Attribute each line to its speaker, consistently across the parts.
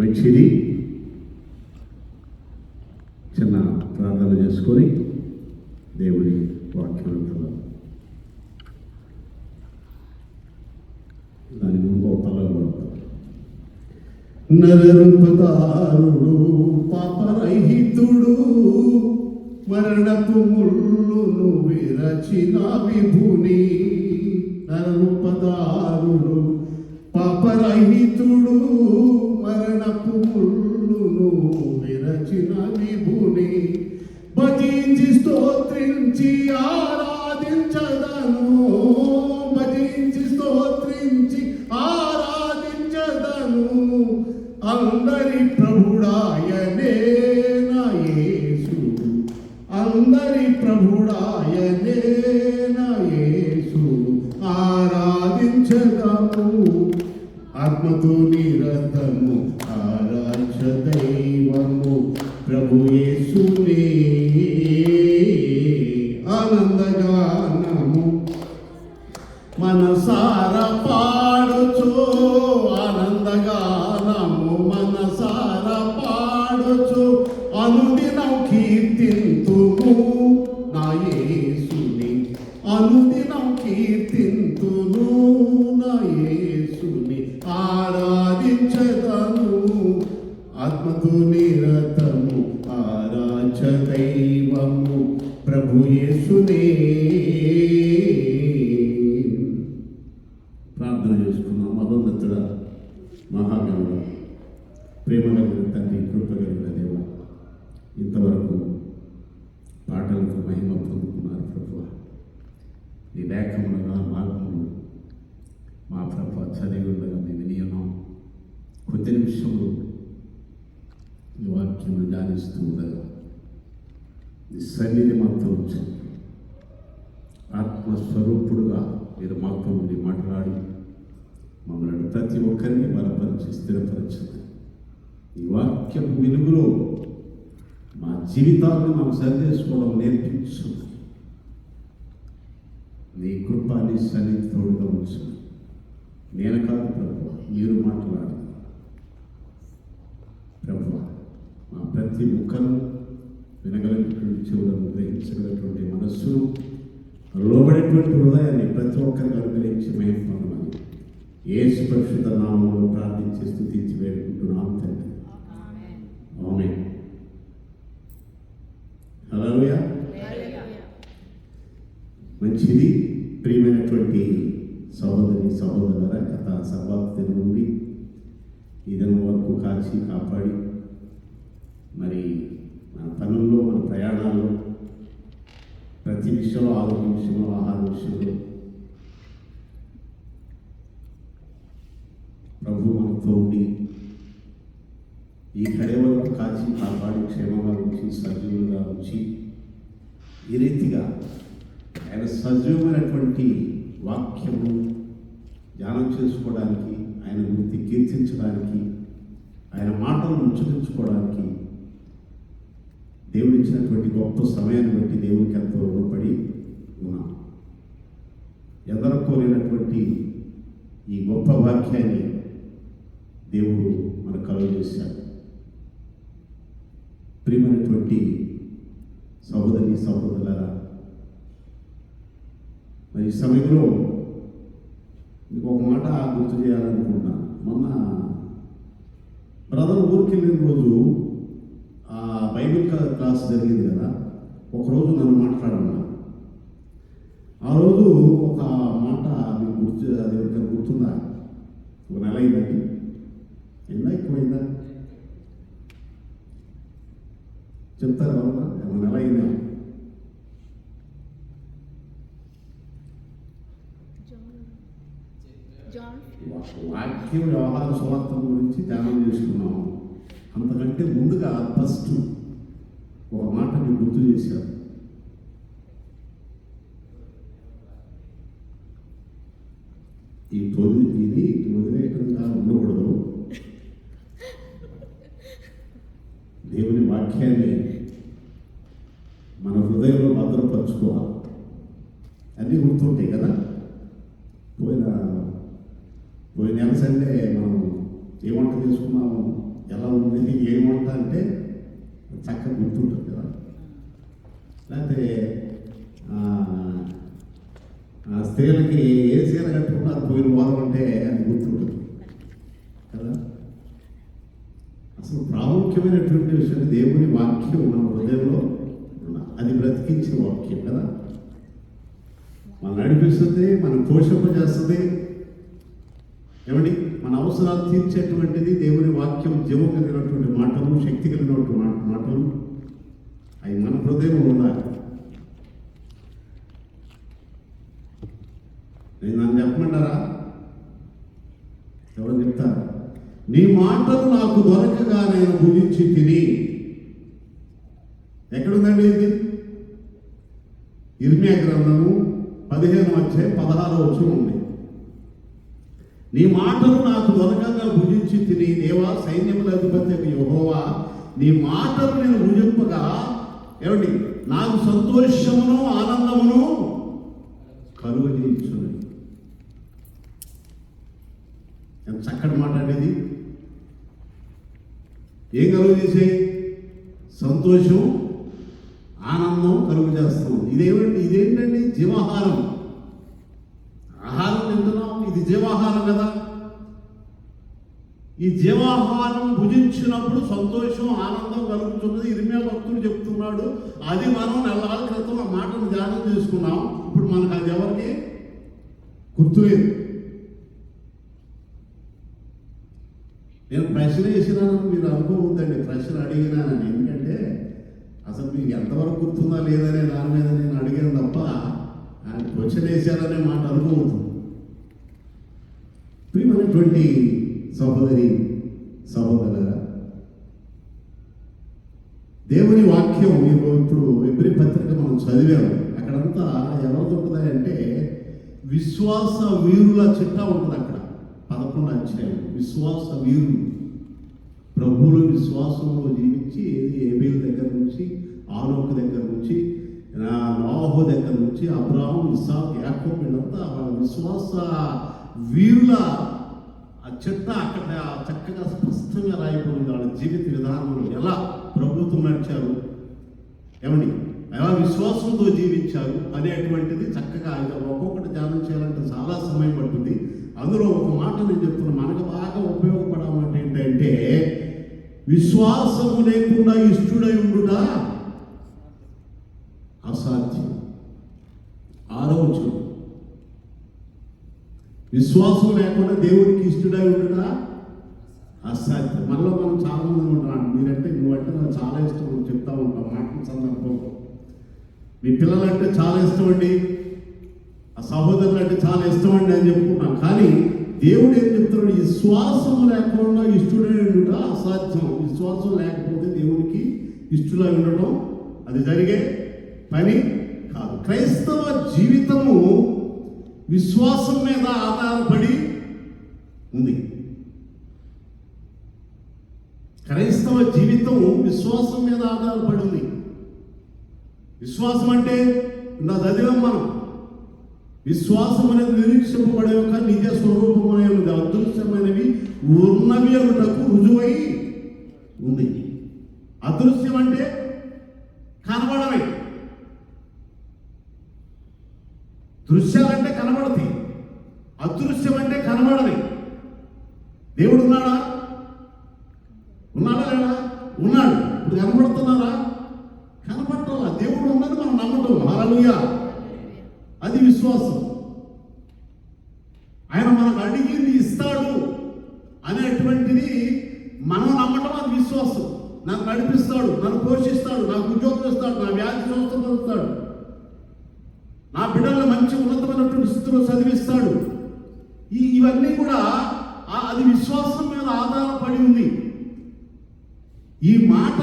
Speaker 1: మంచిది. చిన్న ప్రార్థన చేసుకొని దేవుడి వాక్యం దాని ముందు పల్లెలు నరరూపదారుడు పాపరహితుడు మరణపు ముళ్ళును విరచిన విభుని. నరరూపదారుడు పాపరహితుడు మరణపు ముళ్ళును విరచిన విభుని. భజించి స్తోత్రించి ఆరాధించదను, భజించి స్తోత్రించి ఆరాధించదను. అందరి ప్రభుడాయనే నా యేసుడు, అందరి ప్రభుడాయనే నా యేసుడు. ఆరాధించదము ఆత్మతో నిరతము, ఆరాధ్య దైవము ప్రభు యేసునే. ఆనందగానము మనసార పాడుచు, ఆనందగానము మనసార పాడుచు. అనుదినం కీర్తింతుము నా యేసుని, అనుదినం కీర్తింతును నా యేసుని. ఆరాధించదను ఆత్మతో నిరతము, ఆరాధ్య దైవము ప్రభు యేసునే. ప్రార్థన చేసుకున్నాం. మహోన్నతుడ, మహాగణుడ, ప్రేమ కలిగిన తండ్రి, కృప కలిగిన దేవ, ఇంతవరకు పాటలతో మహిమ పొందుకున్నారు ప్రభువా. ఈ లేఖములుగా భాగములు మా ప్రభు చదివి ఉండగా మేము వినియోగం కొద్ది నిమిషంలో ఈ వాక్యం ధ్యానిస్తూ ఉండగా ఈ సన్నిధి మాతో ఉంచండి. ఆత్మస్వరూపుడుగా మీరు మాతో ఉండి మాట్లాడి మమ్మల్ని ప్రతి ఒక్కరిని బలపరిచి స్థిరపరచండి. ఈ వాక్యం వెలుగులో మా జీవితాలను మనం సరి చేసుకోవడం నేర్పించండి. నీ కృపాన్ని సన్నిధి తోడుగా ఉంచండి. నేను కాదు ప్రభువా, మీరు మాట్లాడాలి ప్రభువా. మా ప్రతి ముఖను వినగలిగినటువంటి చెవులను, గ్రహించగలిగినటువంటి మనస్సును, లోబడేటువంటి హృదయాన్ని ప్రతి ఒక్కరికి అనుగ్రహించి మేము పొందాలి. యేసు పరిశుద్ధ నామములో ప్రార్థించి స్తుతించి వేడుకుంటున్నాం తండ్రి. ఆమేన్. హల్లెలూయా. మంచిది. ప్రియమైనటువంటి సహోదరి సహోదరుల, గత సబ్బాతు దినం నుండి ఈ దినం వరకు కాచి కాపాడి మరి మన పనుల్లో, మన ప్రయాణాల్లో, ప్రతి విషయంలో, ఆరోగ్య విషయంలో, ఆహార విషయంలో ప్రభు మనతో ఉండి ఈ కడే వరకు కాచి కాపాడి క్షేమంగా ఉంచి సజీవులుగా ఉంచి ఈ రీతిగా ఆయన సజీవమైనటువంటి వాక్యము ధ్యానం చేసుకోవడానికి, ఆయన గురించి కీర్తించడానికి, ఆయన మాటలను ఉచ్చరించుకోవడానికి దేవుడు ఇచ్చినటువంటి గొప్ప సమయాన్ని బట్టి దేవునికి ఎంతో రుణపడి ఉన్నాం. ఎందరో కోరినటువంటి ఈ గొప్ప వాక్యాన్ని దేవుడు మన కలుగు చేశాడు. ప్రియమైనటువంటి సహోదరి సహోదరులారా, మరి ఈ సమయంలో మీకు ఒక మాట గుర్తు చేయాలనుకుంటున్నాను. మొన్న బ్రదర్ ఊరికి వెళ్ళిన రోజు బైబిల్ క్లాస్ జరిగింది కదా. ఒకరోజు నన్ను మాట్లాడన్నా. ఆ రోజు ఒక మాట మీకు గుర్తు, అది ఎవరికైనా గుర్తుందా? ఒక నెల అయిందండి. ఎన్న ఎక్కువైందా చెప్తారు అవునా? ఒక నెల అయిందా? వాక్యం వ్యవహార సువార్త గురించి ధ్యానం చేసుకున్నాం. అంతకంటే ముందుగా ఫస్ట్ ఒక మాట మీకు గుర్తు చేశారు. ఈ తొలి ఇది వదిలేయటంగా ఉండకూడదు. దేవుని వాక్యాన్ని మన హృదయంలో భద్రపరచుకోవాలి. అన్నీ గుర్తుంటాయి కదా. పోయిన నెల సండే మనం ఏ వంట చేసుకున్నాము, ఎలా ఉంది ఏమంటా అంటే చక్కగా గుర్తుంటుంది కదా. లేకపోతే స్త్రీలకి ఏ చీర కట్టుకున్నారు పోయిన వారం అంటే అది గుర్తుంటుంది కదా. అసలు ప్రాముఖ్యమైనటువంటి విషయం దేవుని వాక్యం మన హృదయంలో అది బ్రతికించిన వాక్యం కదా. మనం నడిపిస్తుంది, మనం పోషింపజేస్తుంది. ఏమండి, మన అవసరాలు తీర్చేటువంటిది దేవుని వాక్యం. జీవం కలిగినటువంటి మాటలు, శక్తి కలిగినటువంటి మాటలు అవి మన హృదయంలో ఉండాలి. నేను నన్ను చెప్పమంటారా? ఎవరు చెప్తారా? నీ మాటలు నాకు దొరకగా నేను భుజించి తిని. ఎక్కడుందండి ఇది? ఇర్మియా గ్రంథము 15:16 ఉంది. నీ మాటలు నాకు దొరకగా భుజించి తిని, దేవా సైన్యముల అధిపతి యెహోవా, నీ మాటలు నేను భుజింపగా ఏమండి నాకు సంతోషమును ఆనందమును కలుగజేయుచున్నది. ఎంత చక్కటి మాట అనేది. ఏం కలుగజేసే? సంతోషం, ఆనందం కలుగు చేస్తాం. ఇదేంటండి? జీవాహారం. ఆహారం తింటున్నాం, ఇది జీవాహారం కదా. ఈ జీవాహారం భుజించినప్పుడు సంతోషం, ఆనందం కలుగుతున్నది. ఇర్మియా భక్తుడు చెప్తున్నాడు. అది మనం నెలల క్రితం ఆ మాటను ధ్యానం చేసుకున్నాం. ఇప్పుడు మనకు అది ఎవరికి గుర్తులేదు. నేను ప్రశ్న వేసినాను, మీరు అనుకోవద్దండి ప్రశ్న అడిగినానని. ఎందుకంటే అసలు మీకు ఎంతవరకు గుర్తుందా లేదనే దాని మీద నేను అడిగాను తప్ప ఆయన క్వశ్చన్ వేశారనే మాట అనుకోవద్దు. ప్రియమైనటువంటి సహోదరి సహోదరులారా, దేవుని వాక్యం ఇప్పుడు ఎబ్రీ పత్రిక మనం చదివాము. అక్కడంతా ఎవరితో ఉంటుంది అంటే విశ్వాస వీరుల చిట్టా ఉంటుంది. అక్కడ 11వ అధ్యాయం విశ్వాస వీరులు, ప్రభువుల విశ్వాసంలో జీవించి, ఏబేలు దగ్గర నుంచి, ఆనోకు దగ్గర నుంచి, నోహు దగ్గర నుంచి, అబ్రాహాము, ఇస్సాకు, యాకోబు, వీళ్ళంతా వాళ్ళ విశ్వాస వీరుల ఆ చిట్ట అక్కడ చక్కగా స్పష్టంగా రాయబడింది. వాళ్ళ జీవిత విధానంలో ఎలా ప్రభుత్వం నడిచారు, ఏమండి ఎలా విశ్వాసంతో జీవించారు అనేటువంటిది చక్కగా ఒక్కొక్కటి ధ్యానం చేయాలంటే చాలా సమయం పడుతుంది. అందులో ఒక మాట నేను చెప్తున్నా, మనకు బాగా ఉపయోగపడమాట ఏంటంటే విశ్వాసము లేకుండా ఇష్టుడై ఉండుట అసాధ్యం. 6వ వచనం, విశ్వాసం లేకుండా దేవునికి ఇష్టుడై ఉండుట అసాధ్యం. మనలో మనం చాలా మంది ఉంటాం. మీరంటే నువ్వంటే నాకు చాలా ఇష్టం అని చెప్తా ఉంటాం మాటల సందర్భంలో. మీ పిల్లలంటే చాలా ఇష్టం అండి, ఆ సహోదరులు అంటే చాలా ఇష్టం అండి అని చెప్పుకున్నాం. కానీ దేవుడు ఏం చెప్తున్నాడు? విశ్వాసం లేకుండా ఇష్టుడై ఉండుట అసాధ్యం. విశ్వాసం లేకపోతే దేవునికి ఇష్టులై ఉండటం అది జరిగే పని కాదు. క్రైస్తవ జీవితము విశ్వాసం మీద ఆధారపడి ఉంది. క్రైస్తవ జీవితం విశ్వాసం మీద ఆధారపడి ఉంది. విశ్వాసం అంటే ఇందా చదివాం మనం. విశ్వాసం అనేది నిరీక్షింపబడే యొక్క నిజ స్వరూపమైనది, అదృశ్యమైనవి ఉన్నవి అనుటకు రుజువై ఉంది. అదృశ్యం అంటే కనబడమే. దృశ్యాలంటే కనబడతాయి, అదృశ్యం అంటే కనబడని. దేవుడు ఉన్నాడా? ఉన్నాడా లేడా? ఉన్నాడు. ఇప్పుడు కనబడుతున్నారా? కనబడాలా? దేవుడు ఉన్నది మనం నమ్మటం. హల్లెలూయా. అది విశ్వాసం. ఆయన మనకు అడిగింది ఇస్తాడు అనేటువంటిది మనం నమ్మటం, అది విశ్వాసం. నన్ను నడిపిస్తాడు, నన్ను పోషిస్తాడు, నాకు ఉద్యోగం ఇస్తాడు, నా వ్యాధి స్వస్థపరుస్తాడు, నా బిడ్డలను మంచి ఉన్నతమైనటువంటి స్థితిలో చదివిస్తాడు. ఇవన్నీ కూడా అది విశ్వాసం మీద ఆధారపడి ఉంది. ఈ మాట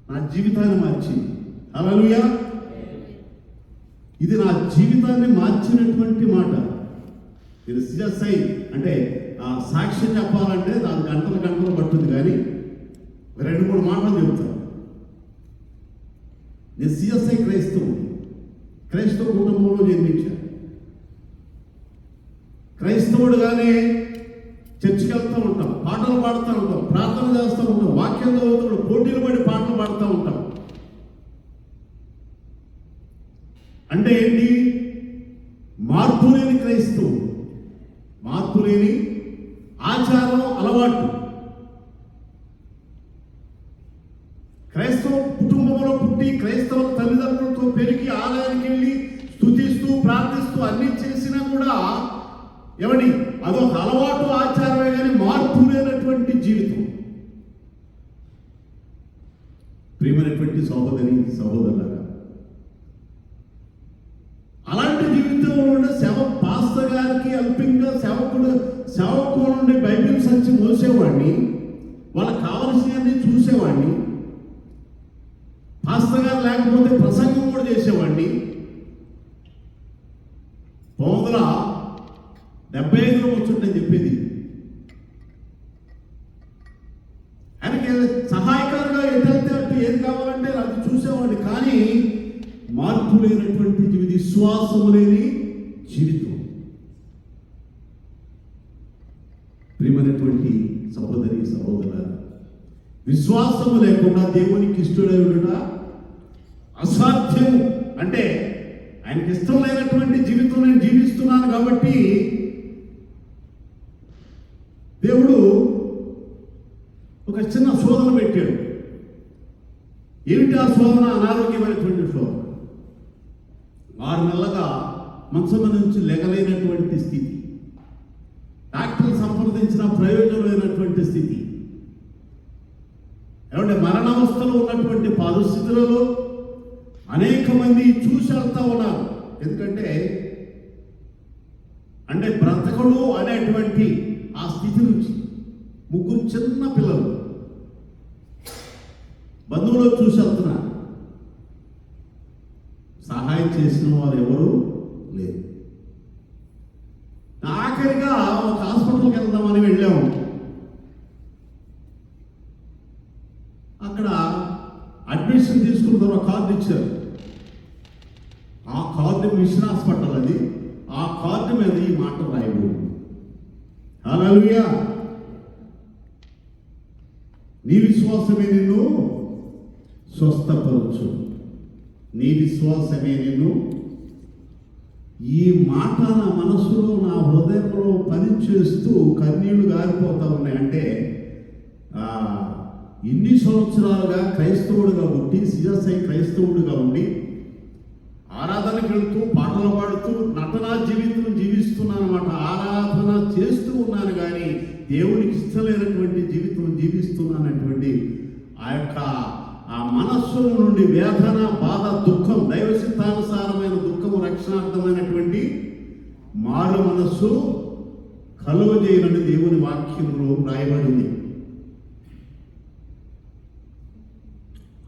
Speaker 1: నా జీవితాన్ని మార్చింది. హల్లెలూయా. ఇది నా జీవితాన్ని మార్చినటువంటి మాట. ఇది సిఎస్ఐ అంటే సాక్ష్యం చెప్పాలంటే దాని గంటలు పట్టుద్ది. కానీ 2-3 మాటలు చెప్తాను. నేను సిఎస్ఐ క్రైస్తవ కుటుంబంలో జన్మించాను. క్రైస్తవుడుగానే చర్చికి వెళ్తూ ఉంటాం, పాటలు పాటలు పాడుతూ ఉంటాం, ప్రార్థన చేస్తూ ఉంటాం, వాక్యం చదువుతూ పోటీలు పడి పాటలు పాడుతూ ఉంటాం. అంటే ఏంటి? మార్పు లేని క్రైస్తవం, మార్పు లేని ఆచారం, అలవాటు. క్రైస్తవ కుటుంబంలో పుట్టి క్రైస్తవ తల్లిదండ్రులతో పెరిగి ఆలయానికి వెళ్ళి స్తుతిస్తూ ప్రార్థిస్తూ అన్ని చేసినా కూడా ఏమని అదొక అలవాటు, ఆచారమే కానీ మార్పు లేనటువంటి జీవితం. ప్రియమైనటువంటి సహోదరి సహోదరులారా, అలాంటి జీవితంలో ఉండే పాస్టర్ గారికి అల్పింగా సేవకు నుండి బైబిల్ సంచి మోసేవాడిని, వాళ్ళకి కావలసినవన్నీ చూసేవాడిని, పాస్టర్ గారు లేకపోతే ప్రసంగం కూడా చేసేవాడిని. 1975లో వచ్చుంటని చెప్పేది. ఆయనకి సహాయకారుగా ఎటైతే అటు ఏది కావాలంటే అది చూసేవాడిని. కానీ మార్పు లేనటువంటి విశ్వాసము లేని జీవితం. ప్రియమైనటువంటి సహోదరి సహోదరులారా, విశ్వాసము లేకుండా దేవునికి ఇష్టడై ఉండట అసాధ్యం. అంటే ఆయనకి ఇష్టం లేనటువంటి జీవితం నేను జీవిస్తున్నాను కాబట్టి దేవుడు ఒక చిన్న శోధన పెట్టాడు. ఏమిటి ఆ శోధన? అనారోగ్యమైనటువంటి శోధన. 6 నెలలుగా మంచం నుంచి లెగలేనటువంటి స్థితి, డాక్టర్లు సంప్రదించిన ప్రయోజనం లేనటువంటి స్థితి, ఏమంటే మరణావస్థలో ఉన్నటువంటి పరిస్థితులలో అనేక మంది చూసి వెళ్తా ఉన్నారు. ఎందుకంటే బ్రతకడు అనేటువంటి ఆ స్థితి నుంచి 3 చిన్న పిల్లలు బంధువులు చూసి వెళ్తున్నారు. సహాయం చేసిన వారు ఎవరు లేరు. ఆఖరిగా ఒక హాస్పిటల్కి వెళ్దామని వెళ్ళాము. అక్కడ అడ్మిషన్ తీసుకున్న తర్వాత కార్డు ఇచ్చారు. ఆ కార్డు మిషన్ హాస్పిటల్ అది. ఆ కార్డు మీద ఈ మాట రాయబడింది, హల్లెలూయా, నీ విశ్వాసమే నిన్ను స్వస్థపరచు, నీ విశ్వాసమే నిన్ను. ఈ మాట నా మనసులో నా హృదయంలో పనిచేస్తూ కన్నీళ్లు గారిపోతా ఉన్నాయి. అంటే ఇన్ని సంవత్సరాలుగా క్రైస్తవుడిగా పుట్టి సిఎస్ఐ క్రైస్తవుడిగా ఉండి ఆరాధనకి వెళుతూ పాటలు పాడుతూ నటనా జీవితం జీవిస్తున్నాను అన్నమాట. ఆరాధన చేస్తూ ఉన్నాను కానీ దేవునికి ఇష్టమైనటువంటి జీవితం జీవిస్తున్నానటువంటి ఆ మనస్సు నుండి వేదన, బాధ, దుఃఖం, దైవసిద్ధానుసారమైన దుఃఖము, రక్షణార్థమైనటువంటి మారు మనస్సు కలుగజేయనని దేవుని వాక్యంలో రాయబడింది.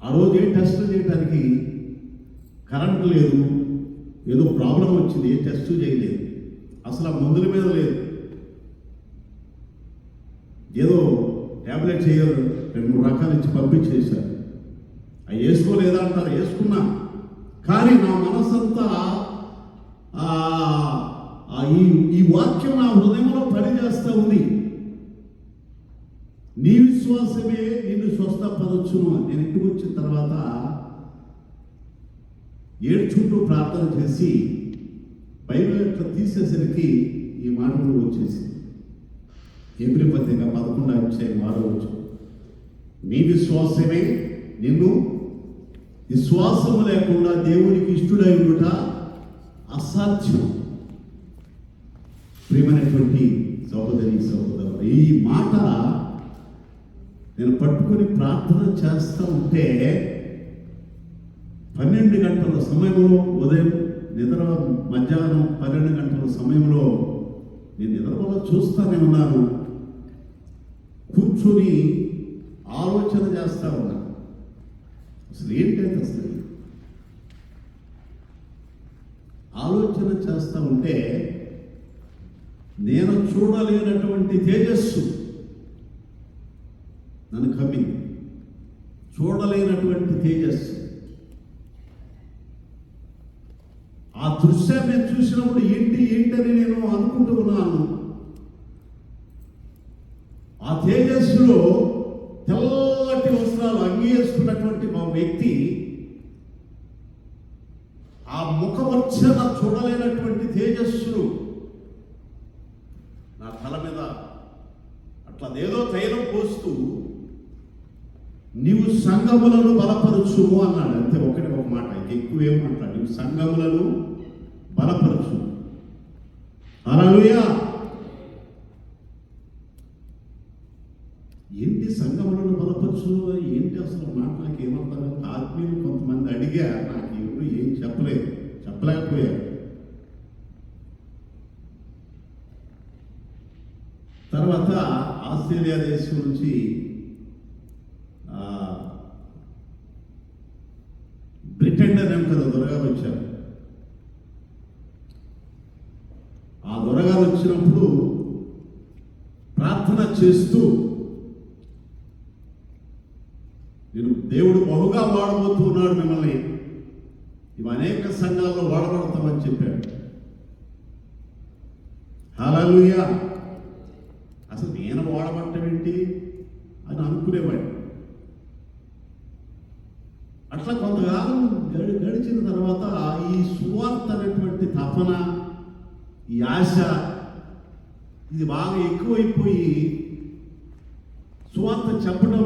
Speaker 1: ఆ రోజు టెస్ట్ చేయడానికి కరెంట్ లేదు, ఏదో ప్రాబ్లం వచ్చింది, ఏ టెస్ట్ చేయలేదు, అసలు ఆ మందుల మీద లేదు, ఏదో ట్యాబ్లెట్ చేయాలి 2-3 రకాలు ఇచ్చి పంపించేశారు. అవి వేసుకోలేదా అంటారు, వేసుకున్నా. కానీ నా మనసంతా ఈ వాక్యం నా హృదయంలో పనిచేస్తూ ఉంది. నీ విశ్వాసమే నిన్ను స్వస్థపరచును. నేను ఇంటికి వచ్చిన తర్వాత ఏడ్చుకుంటూ ప్రార్థన చేసి బైబిల్ ఎట్లా తీసేసరికి ఈ మాటలు వచ్చేసి హెబ్రీ పత్రిక 11:6 నీ విశ్వాసమే నిన్ను, విశ్వాసము లేకుండా దేవునికి ఇష్టడై ఉండుట అసాధ్యం. ప్రియమైనటువంటి సహోదరి సహోదరులు, ఈ మాట నేను పట్టుకొని ప్రార్థన చేస్తూ ఉంటే 12 గంటల సమయంలో, ఉదయం నిద్ర మధ్యాహ్నం 12 గంటల సమయంలో నేను నిద్రలో చూస్తూనే ఉన్నాను. కూర్చొని ఆలోచన చేస్తూ ఉన్నాను. అసలు ఏంటంటే అసలు ఆలోచన చేస్తూ ఉంటే నేను చూడలేనటువంటి తేజస్సు నన్ను కమ్మింది. చూడలేనటువంటి తేజస్సు. ఆ దృశ్యాన్ని నేను చూసినప్పుడు ఏంటని నేను అనుకుంటూ ఉన్నాను. ఆ తేజస్సులో తెల్లటి వస్త్రాలు అంగీసుకున్నటువంటి ఒక వ్యక్తి, ఆ ముఖవర్చన చూడలేనటువంటి తేజస్సులు నా తల మీద అట్లా ఏదో తైలం పోస్తూ నీవు సంఘములను బలపరచుము అన్నాడు. అంతే, ఒక మాట, ఎక్కువేం మాట్లాడు. నీవు సంఘములను బలపరచు. హల్లెలూయా. ఏంటి సంఘములను బలపరచు ఏంటి అసలు మాట నాకు ఏమర్థం? ఆత్మీయులు కొంతమంది అడిగా, నాకు ఎవరు ఏం చెప్పలేకపోయారు. తర్వాత ఆస్ట్రేలియా దేశం నుంచి బ్రిటన్ అనే కదా దొరగారు వచ్చారు. ఆ దొరగారు వచ్చినప్పుడు ప్రార్థన చేస్తూ నేను దేవుడు బహుగా వాడబోతున్నాడు మిమ్మల్ని, ఇవి అనేక సంఘాల్లో వాడబడతామని చెప్పాడు. హల్లెలూయా. అసలు నేను వాడబడటం ఏంటి అని అనుకునేవాడు. అట్లా కొంతకాలం గడిచిన తర్వాత ఈ సువార్త అనేటువంటి తపన, ఈ ఆశ, ఇది బాగా ఎక్కువైపోయి సువార్త చెప్పడం,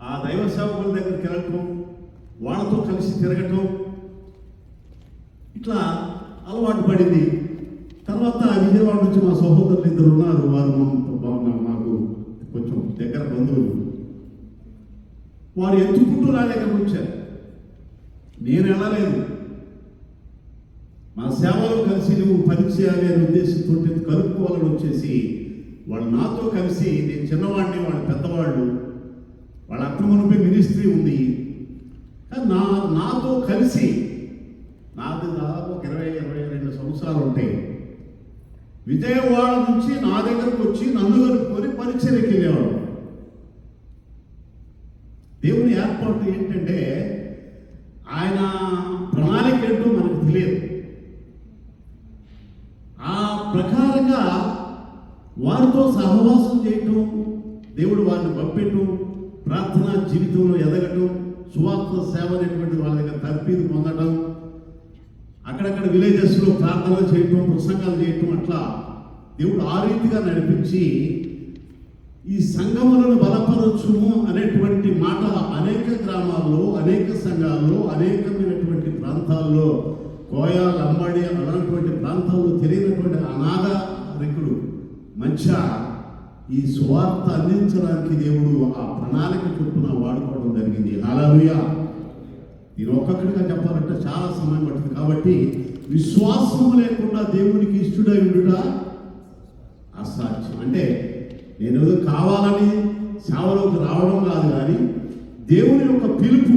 Speaker 1: ఆ దైవ సేవకుల దగ్గరికి వెళ్ళటం, వాళ్ళతో కలిసి తిరగటం, ఇట్లా అలవాటు పడింది. తర్వాత విజయవాడ నుంచి మా సహోదరులు ఇద్దరు ఉన్నారు, వారు మాకు కొంచెం దగ్గర బంధువులు. వారు ఎత్తుకుంటూ నా దగ్గరకు వచ్చారు. నేను వెళ్ళలేదు. మా సేవలో కలిసి నువ్వు పనిచేయాలి అనే ఉద్దేశంతో కలుపుకోవాలని వచ్చేసి వాళ్ళు నాతో కలిసి, నేను చిన్నవాడిని, వాళ్ళు పెద్దవాళ్ళు, వాళ్ళ అక్రమణపై మినిస్ట్రీ ఉంది, కానీ నాతో కలిసి, నాది దాదాపు 20-22 సంవత్సరాలు ఉంటాయి, విజయవాడ నుంచి నా దగ్గరకు వచ్చి నన్ను కలుపుకొని పరిచర్యకి వెళ్ళేవాడు. దేవుని ఏర్పాటు ఏంటంటే ఆయన ప్రణాళిక ఏంటో మనకు తెలియదు. ఆ ప్రకారంగా వారితో సహవాసం చేయటం, దేవుడు వారిని పంపేయటం, ప్రార్థనా జీవితంలో ఎదగటం, సువార్త సేవ అనేటువంటి వాళ్ళ దగ్గర తర్ఫీదు పొందడం, అక్కడక్కడ విలేజెస్లో ప్రార్థనలు చేయటం, ప్రసంగాలు చేయటం, అట్లా దేవుడు ఆ రీతిగా నడిపించి ఈ సంఘములను బలపరచుము అనేటువంటి మాట అనేక గ్రామాల్లో, అనేక సంఘాల్లో, అనేకమైనటువంటి ప్రాంతాల్లో, కోయ, లంబాడి అలాంటి ప్రాంతాల్లో తెలియనటువంటి అనాగరికుడు మధ్య ఈ సువార్త అందించడానికి దేవుడు ఆ ప్రణాళిక చొప్పున వాడుకోవడం జరిగింది. హల్లెలూయా. నేను ఒక్కొక్కడిగా చెప్పాలంటే చాలా సమయం పడుతుంది. కాబట్టి విశ్వాసం లేకుండా దేవునికి ఇష్టడై ఉండుట అసాధ్యం. అంటే నేను ఏదో కావాలని సేవలోకి రావడం కాదు, కానీ దేవుని యొక్క పిలుపు,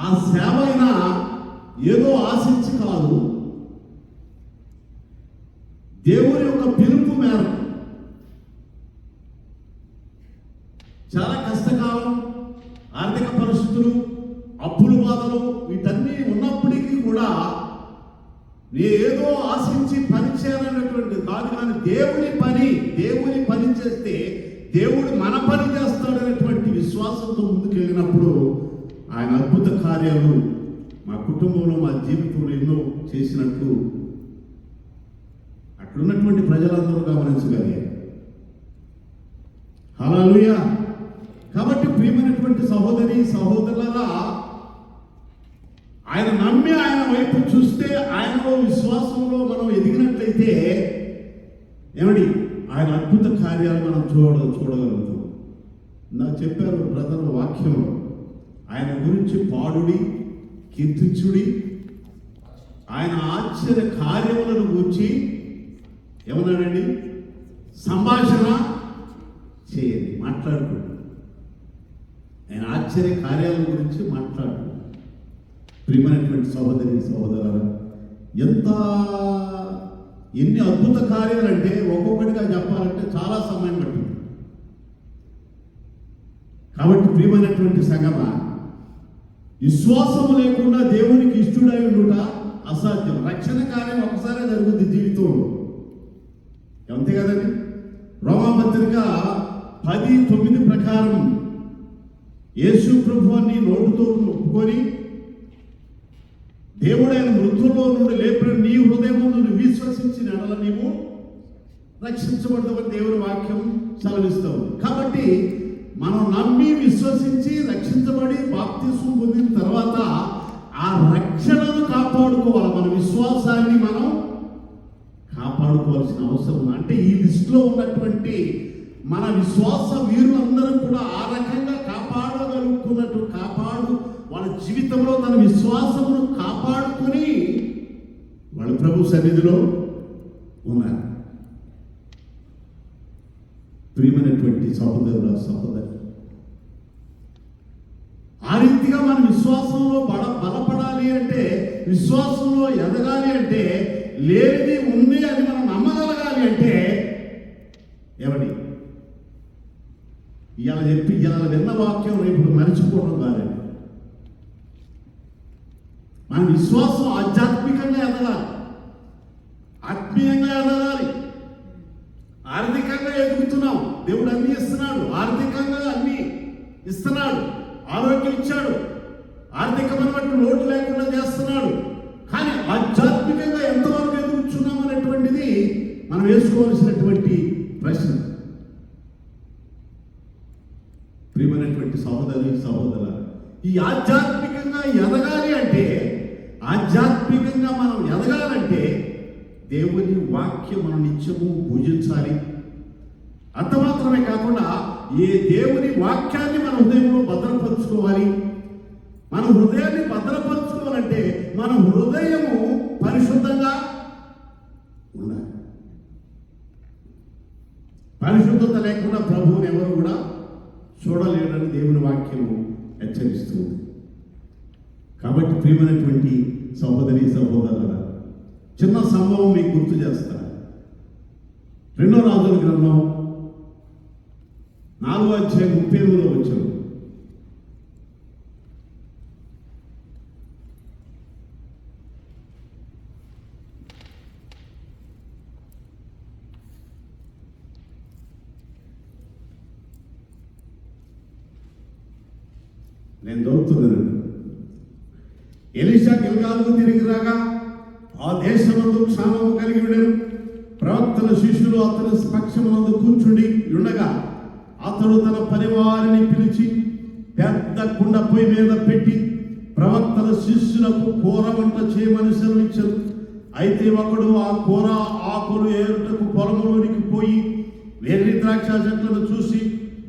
Speaker 1: ఆ సేవ అయినా ఏదో ఆశించి కాదు, దేవుని యొక్క పిలుపు మేరకు. చాలా కష్టకాలం, ఆర్థిక పరిస్థితులు, అప్పుల బాధలు, వీటన్నీ ఉన్నప్పటికీ కూడా ఏదో ఆశించి పని చేయాలనేటువంటి కాదు, కానీ దేవుని పని చేస్తే దేవుడు మన పని చేస్తాడనేటువంటి విశ్వాసంతో ముందుకెళ్ళినప్పుడు ఆయన అద్భుత కార్యాలు మా కుటుంబంలో, మా జీవితంలో ఎన్నో చేసినట్లు అక్కడున్నటువంటి ప్రజలందరూ గమనించగలిగారు. హల్లెలూయా. కాబట్టి ప్రియమైనటువంటి సహోదరి సహోదరులారా, ఆయన నమ్మి ఆయన వైపు చూస్తే, ఆయనలో విశ్వాసంలో మనం ఎదిగినట్లయితే ఏమండి ఆయన అద్భుత కార్యాలు మనం చూడగలుగుతాం. నాకు చెప్పారు బ్రదర్ వాక్యంలో, ఆయన గురించి పాడుడి, కీర్తించుడి, ఆయన ఆశ్చర్య కార్యములను గురించి ఏమన్నాడండి, సంభాషణ చేయండి, మాట్లాడుకోండి. ఆయన ఆశ్చర్య కార్యాల గురించి మాట్లాడు. ప్రియమైనటువంటి సహోదరి సహోదరులారా, ఎన్ని అద్భుత కార్యాలంటే ఒక్కొక్కటిగా చెప్పాలంటే చాలా సమయం పట్టింది. కాబట్టి ప్రియమైనటువంటి సంగమా, విశ్వాసము లేకుండా దేవునికి ఇష్టడై ఉండుట అసాధ్యం. రక్షణ కార్యం ఒకసారి జరుగుద్ది జీవితంలో, అంతే కదండి. రోమాపత్రిక 10:9 ప్రకారం యేసు ప్రభువుని నోటితో ఒప్పుకొని దేవుడైన మృతుల్లో నుండి లేపిన నీ హృదయమును విశ్వసించిన ఎడల నీవు రక్షించబడతామని దేవుని వాక్యం సెలవిస్తాం. కాబట్టి మనం నమ్మి విశ్వసించి రక్షించబడి బాప్తిస్మం పొందిన తర్వాత ఆ రక్షణను కాపాడుకోవాలి. మన విశ్వాసాన్ని మనం కాపాడుకోవాల్సిన అవసరం. అంటే ఈ లిస్టులో ఉన్నటువంటి మన విశ్వాస వీరులందరూ కూడా ఆ రకంగా కాపాడగలుగుతున్నట్టు వాళ్ళ జీవితంలో తన విశ్వాసమును కాపాడుకొని వాళ్ళు ప్రభు సన్నిధిలో ఉన్నారు. ప్రియమైనటువంటి సహోదరి, ఆ రీతిగా మన విశ్వాసంలో బలపడాలి అంటే, విశ్వాసంలో ఎదగాలి అంటే, లేనిది ఉంది అని మనం నమ్మగలగాలి అంటే ఏమండి? ఇవాళ విన్న వాక్యం రేపు మరిచిపోవడం కాదండి. మన విశ్వాసం ఆధ్యాత్మికంగా ఎదగాలి, ఆత్మీయంగా ఎదగాలి. ఆర్థికంగా ఎదుగుతున్నాం, దేవుడు అన్ని ఇస్తున్నాడు, ఆర్థికంగా అన్ని ఇస్తున్నాడు, ఆరోగ్యం ఇచ్చాడు, ఆర్థికమైనటువంటి లోటు లేకుండా చేస్తున్నాడు. కానీ ఆధ్యాత్మికంగా ఎంతవరకు ఎదుగుతున్నాం అనేటువంటిది మనం వేసుకోవాల్సినటువంటి ప్రశ్న. ప్రియమైనటువంటి సహోదరుల, ఈ ఆధ్యాత్మికంగా ఎదగాలి అంటే, ఆధ్యాత్మికంగా మనం ఎదగాలంటే దేవుని వాక్యం మనం నిత్యము పూజించాలి. అంత మాత్రమే కాకుండా ఏ దేవుని వాక్యాన్ని మన హృదయంలో భద్రపరుచుకోవాలి. మన హృదయాన్ని భద్రపరుచుకోవాలంటే మన హృదయము పరిశుద్ధంగా ఉండాలి. పరిశుద్ధత లేకుండా ప్రభువుని ఎవరు కూడా చూడలేరని దేవుని వాక్యము హెచ్చరిస్తుంది. కాబట్టి ప్రియమైనటువంటి సహోదరుల, చిన్న సంభవం మీకు గుర్తు చేస్తా. 2 రాజుల గ్రంథం 4:38 వచ్చారు. నేను చదువుతున్నాను. ఎలీషా గిల్గాలుకు తిరిగి రాగా ఆ దేశమందు క్షామము కలిగి ఉండెను. ప్రవక్తల శిష్యులు అతని పక్షమునందు కూర్చుండి ఉండగా అతడు తన పనివారిని పిలిచి పెద్ద కుండ పొయ్యి మీద పెట్టి ప్రవక్తల శిష్యులకు కూర వంట చేయమని సెలవిచ్చారు. అయితే ఒకడు ఆ కూర ఆకులు ఏరుటకు పొలములోనికి పోయి వెర్రి ద్రాక్ష చెట్లను చూసి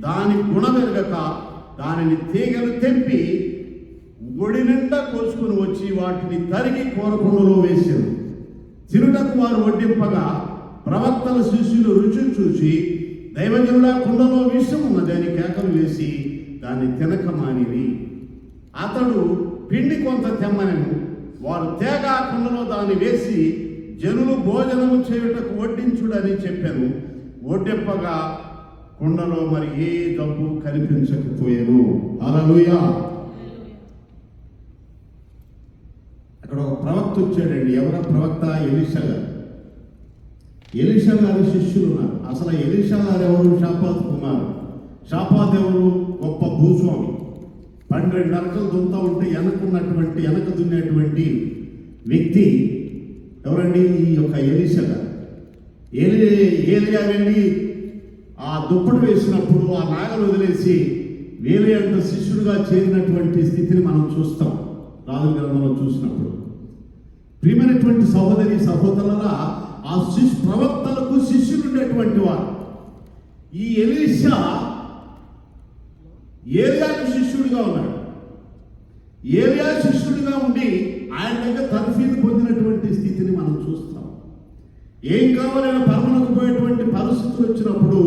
Speaker 1: దాని గుణమెరగక దానిని తీగలు తెంపి ఒడి నిండా కోసుకుని వచ్చి వాటిని తరిగి కూరకుండలో వేశారు. తిరుటకు వారు వడ్డింపగా ప్రవక్తల శిష్యులు రుచి చూసి దైవజనుడా, కుండలో విషం ఉన్నదని కేకలు వేసి దాన్ని తినక మానిరి. అతడు పిండి కొంత తెమ్మనను. వారు తేగ కుండలో దాన్ని వేసి జనులు భోజనము చేయుటకు వడ్డించుడని చెప్పాను. వడ్డింపగా కుండలో మరి ఏ జబ్బు కనిపించకపోయాను. హల్లెలూయా. అక్కడ ఒక ప్రవక్త వచ్చాడండి. ఎవరో ప్రవక్త? ఎలీషా గారు. ఎలీషా గారి శిష్యులు ఉన్నారు. అసలు ఎలీషా గారు ఎవరు? షాపాత్ కుమారు. షాపాత్ ఎవరు? గొప్ప భూస్వామి. 12 నరకలు దుంతా ఉంటే వెనక దున్నేటువంటి వ్యక్తి ఎవరండి? ఈ యొక్క ఎలీషా గారు. ఏలియా వెళ్ళి ఆ దుప్పటి వేసినప్పుడు ఆ నాగలు వదిలేసి వేరే అంత శిష్యుడుగా చేరినటువంటి స్థితిని మనం చూస్తాం రాజుల గ్రంథంలో చూసినప్పుడు. ప్రియమైనటువంటి సహోదరులారా, ఆ ప్రవక్తలకు శిష్యులు ఉండేటువంటి వారు. ఈ ఎలీషా ఏలియాకు శిష్యుడిగా ఉన్నాడు. ఏలియా శిష్యుడిగా ఉండి ఆయన దగ్గర తర్ఫీదు పొందినటువంటి స్థితిని మనం చూస్తాం. ఏం కావాలని పరమనకు పోయేటువంటి పరిస్థితులు వచ్చినప్పుడు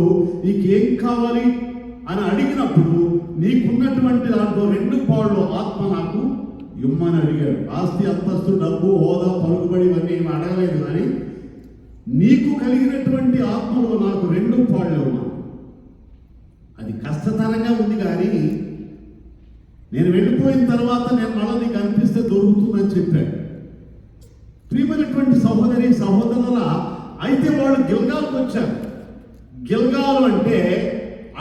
Speaker 1: నీకు ఏం కావాలి అని అడిగినప్పుడు నీకున్నటువంటి దాంట్లో 2 పాళ్ళు ఆత్మ నాకు ఇమ్మని అడిగాడు. ఆస్తి, అంతస్తు, డబ్బు, హోదా, పలుకుబడి ఇవన్నీ ఏమి అడగలేదు. కానీ నీకు కలిగినటువంటి ఆత్మలో నాకు 2 పాళ్ళు ఉన్నా. అది కష్టతరంగా ఉంది, కానీ నేను వెళ్ళిపోయిన తర్వాత నేను మళ్ళీ నీకు అనిపిస్తే దొరుకుతుందని చెప్పాడు. ప్రియమైనటువంటి సహోదరుల, అయితే వాళ్ళు గిల్గాల్కి వచ్చారు. గిల్గాలు అంటే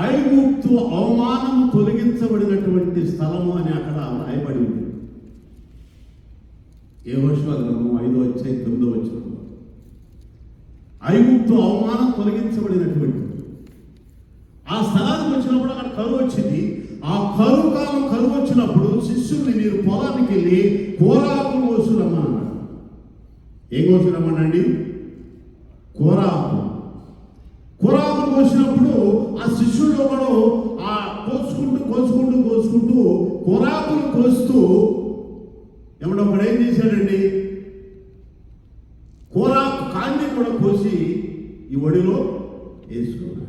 Speaker 1: ఐగుప్తు అవమానము తొలగించబడినటువంటి స్థలము అని అక్కడ రాయబడి ఉంది. యెహోషువ గ్రంథం 5:9 ఐగుప్తు అవమానం తొలగించబడినటువంటి ఆ స్థలానికి వచ్చినప్పుడు అక్కడ కరువు వచ్చింది. ఆ కరువు కాలం కరువు వచ్చినప్పుడు శిష్యుల్ని మీరు పొలానికి వెళ్ళి కూరాకులు కోసురమ్మన్నాడు. ఏం కోసురమ్మనండి? కూరాకులు కోసినప్పుడు ఆ శిష్యులు ఒకడు ఆ కోసుకుంటూ కూరాకులు కోస్తూ ఏమన్నా ఒకడు ఏం చేశాడండి, కూరాకు కాన్ని కూడా కోసి ఈ ఒడిలో వేసుకున్నాడు.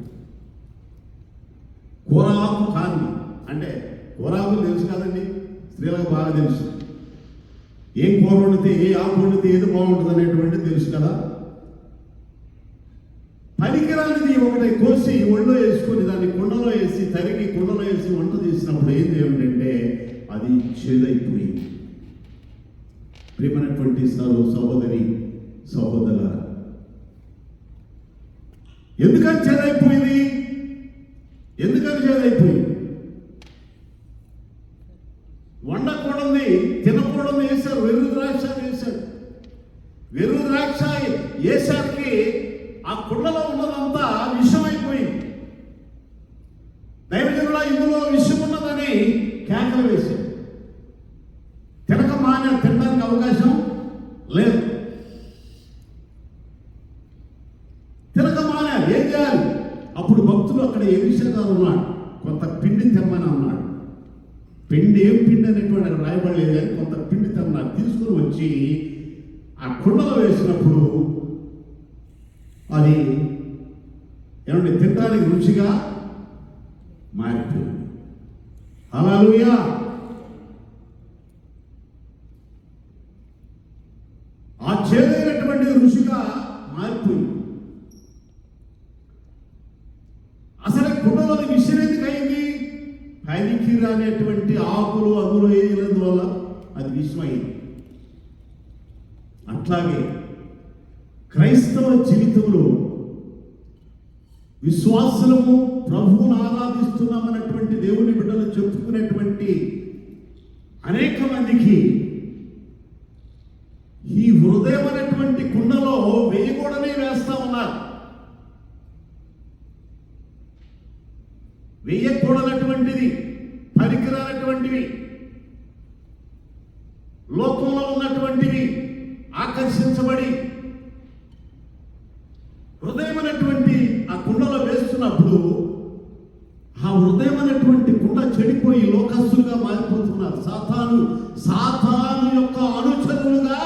Speaker 1: కూరాకు కాన్ని అంటే కూరాకులు తెలుసు కదండి, స్త్రీలకు బాగా తెలుసు. ఏం కూర వండితే ఏ ఆకు వండితే ఏది బాగుంటుంది అనేటువంటిది తెలుసు కదా. పనికిరానిది ఒకటి కోసి ఒళ్ళో వేసుకొని దాన్ని కుండలో వేసి తరిగి కుండలో వేసి వంట చేసినప్పుడు ఏంది ఏమిటంటే అది చేదైపోయింది. ప్రియమైనటువంటి సహోదరి సహోదరులారా, ఎందుకని చేదైపోయింది? వండకూడదు తినకూడదు వేశారు. వెర్రు ద్రాక్ష వేశారు. వెర్రు ద్రాక్ష వేసారికి ఆ కుండలో ఉన్నదంతా విషమైపోయింది. దైవజనుల ఇందులో విషం ఉన్నదని కేకలు వేశారు. తినడానికి అవకాశం లేదు. ఏం చేయాలి? అప్పుడు భక్తులు అక్కడ ఎలిషా గారు ఉన్నాడు, కొంత పిండి తెమ్మని అన్నాడు. ఏం పిండి అనేటువంటి అక్కడ రాయబడలేదు, కానీ కొంత పిండి తెమ్మన్నాడు. తీసుకుని వచ్చి ఆ కుండలో వేసినప్పుడు అది ఏమంటే తినడానికి రుచిగా మారిపోయింది. హల్లెలూయా. ఆ చేదైనటువంటి రుచిగా మారిపోయింది. అసలు కుండలోని విషయం ఎందుకు అయింది? పనికి రానేటువంటి ఆకులు అందులో వేయనందువల్ల అది విషమైంది. అట్లాగే క్రైస్తవ జీవితంలో విశ్వాసులము ప్రభువును ఆరాధిస్తున్నామన్నటువంటి దేవుని బిడ్డలు చెప్పుకునేటువంటి అనేక మందికి ఈ హృదయం అనేటువంటి కుండలో వేయకూడనే వేస్తా ఉన్నారు. వేయకూడనటువంటిది, పనికిరానటువంటివి, లోకంలో ఉన్నటువంటివి ఆకర్షించబడి హృదయం అనేటువంటి ఆ కుండలో వేస్తున్నప్పుడు ఆ హృదయం అనేటువంటి కుండ చెడిపోయి లోకస్తులుగా మారిపోతున్నారు. సాతాను యొక్క అనుచరులుగా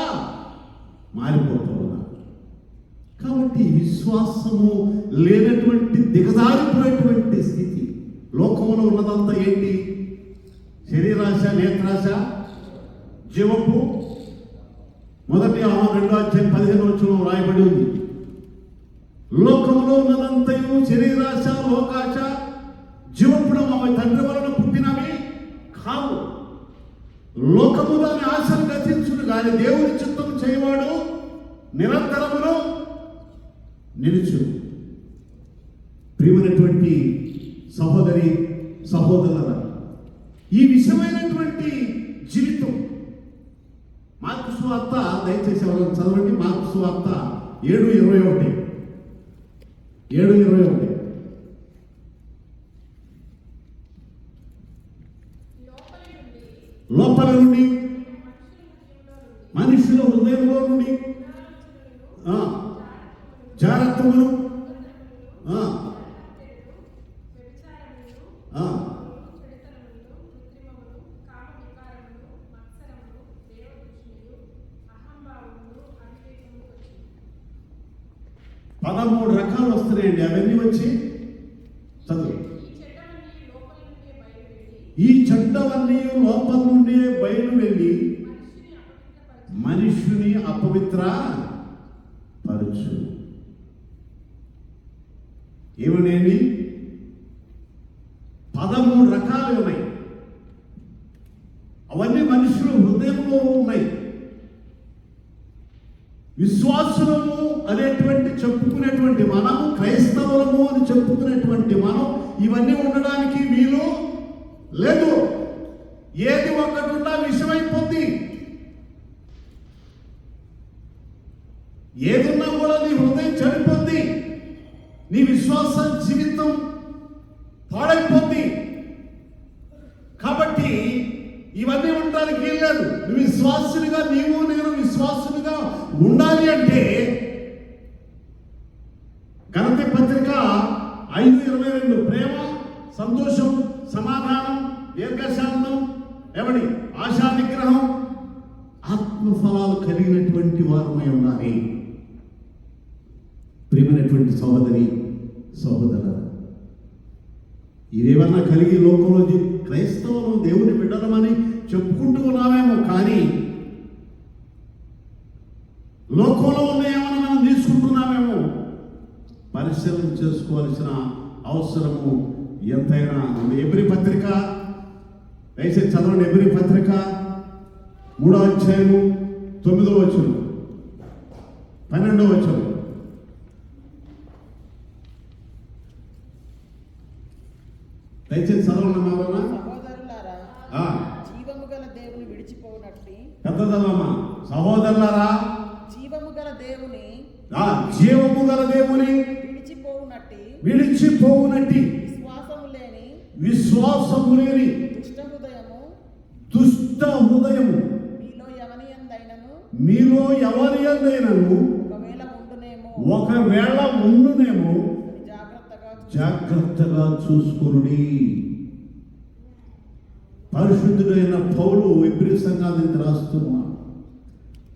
Speaker 1: మారిపోతూ ఉన్నారు. కాబట్టి విశ్వాసము లేనటువంటి దిగజారిపోయేటువంటి స్థితి. లోకంలో ఉన్నదంతా ఏంటి? శరీరాశ, నేత్రాశ, జీవపు. 1 యోహాను 2:15 రాయబడి ఉంది. లోకంలో ఉన్నదంతయు శరీరాశ, లోకాశ, జీవపుడం అవి తండ్రి వలన పుట్టినవి కావు. లోకము దాని ఆశను గతించును, కానీ దేవుని చిత్తము చేయవాడు నిరంతరమును నిలుచు. ప్రియమైనటువంటి సహోదరి సహోదరుల, ఈ విషయమైనటువంటి జీవితం మార్కు సువార్త దయచేసి ఎవరైనా చదవండి. మార్కు సువార్త 7:21 లోపల నుండి మనుషుల హృదయంలో నుండి జాగ్రత్తలు పదమూడు రకాలు వస్తున్నాయండి. అవన్నీ వచ్చి చదువు. ఈ చెడ్డవన్నీ లోపల నుండి బయలు వెళ్ళి మనుషుని అపవిత్ర పరుచు. ఏమనేది? 13 రకాలు ఉన్నాయి. అవన్నీ మనుషుల హృదయంలో ఉన్నాయి. విశ్వాసులము అనేటువంటి చెప్పుకునేటువంటి మనం, క్రైస్తవులము అని చెప్పుకునేటువంటి మనం ఇవన్నీ ఉండడానికి వీలు లేదు. ఏది ఒక్కటి ఉన్నా విషమైపోద్ది. ఏదున్నా కూడా నీ హృదయం చెడిపోద్ది, నీ విశ్వాస జీవితం పాడైపోద్ది. కాబట్టి ఇవన్నీ ఉండడానికి వీల్లేదు. నువ్వు విశ్వాసునిగా, నీవు నేను విశ్వాసునిగా ఉండాలి అంటే గలతీ పత్రిక 5:22 ప్రేమ, సంతోషం, సమాధానం, దీర్ఘశాంతం, ఎవడి ఆశా నిగ్రహం, ఆత్మఫలాలు కలిగినటువంటి వారమై ఉండాలి. ప్రియమైనటువంటి సహోదరి సహోదరులారా, ఇవేమన్నా కలిగి లోకంలో క్రైస్తవులు దేవుని బిడ్డలమని చెప్పుకుంటూ ఉన్నామేమో, కానీ లోకంలో ఉన్న ఏమన్నా మనం తీసుకుంటున్నామేమో పరిశీలన చేసుకోవాల్సిన అవసరము ఎంతైనా ఉంది. ఎబ్రీ పత్రిక దయచేసి చదవండి. ఎబ్రీ పత్రిక 3వ అధ్యాయము 9వ వచనం, 12వ వచనం. దయచేసి చదవండి.
Speaker 2: సహోదరులారా, జీవము గల దేవుని విడిచిపోనట్టి,
Speaker 1: పెద్దదమ్మా, సహోదరులారా,
Speaker 2: జీవము గల దేవుని
Speaker 1: విడిచిపోవునట్టి విశ్వాసము లేని దుష్ట హృదయము మీలో ఎవరి యందైనను ఒకవేళ ఉండునేమో జాగ్రత్తగా చూసుకొనుడి. పరిశుద్ధుడైన పౌలు ఎబ్రీ సంఘానికి రాస్తున్నాడు,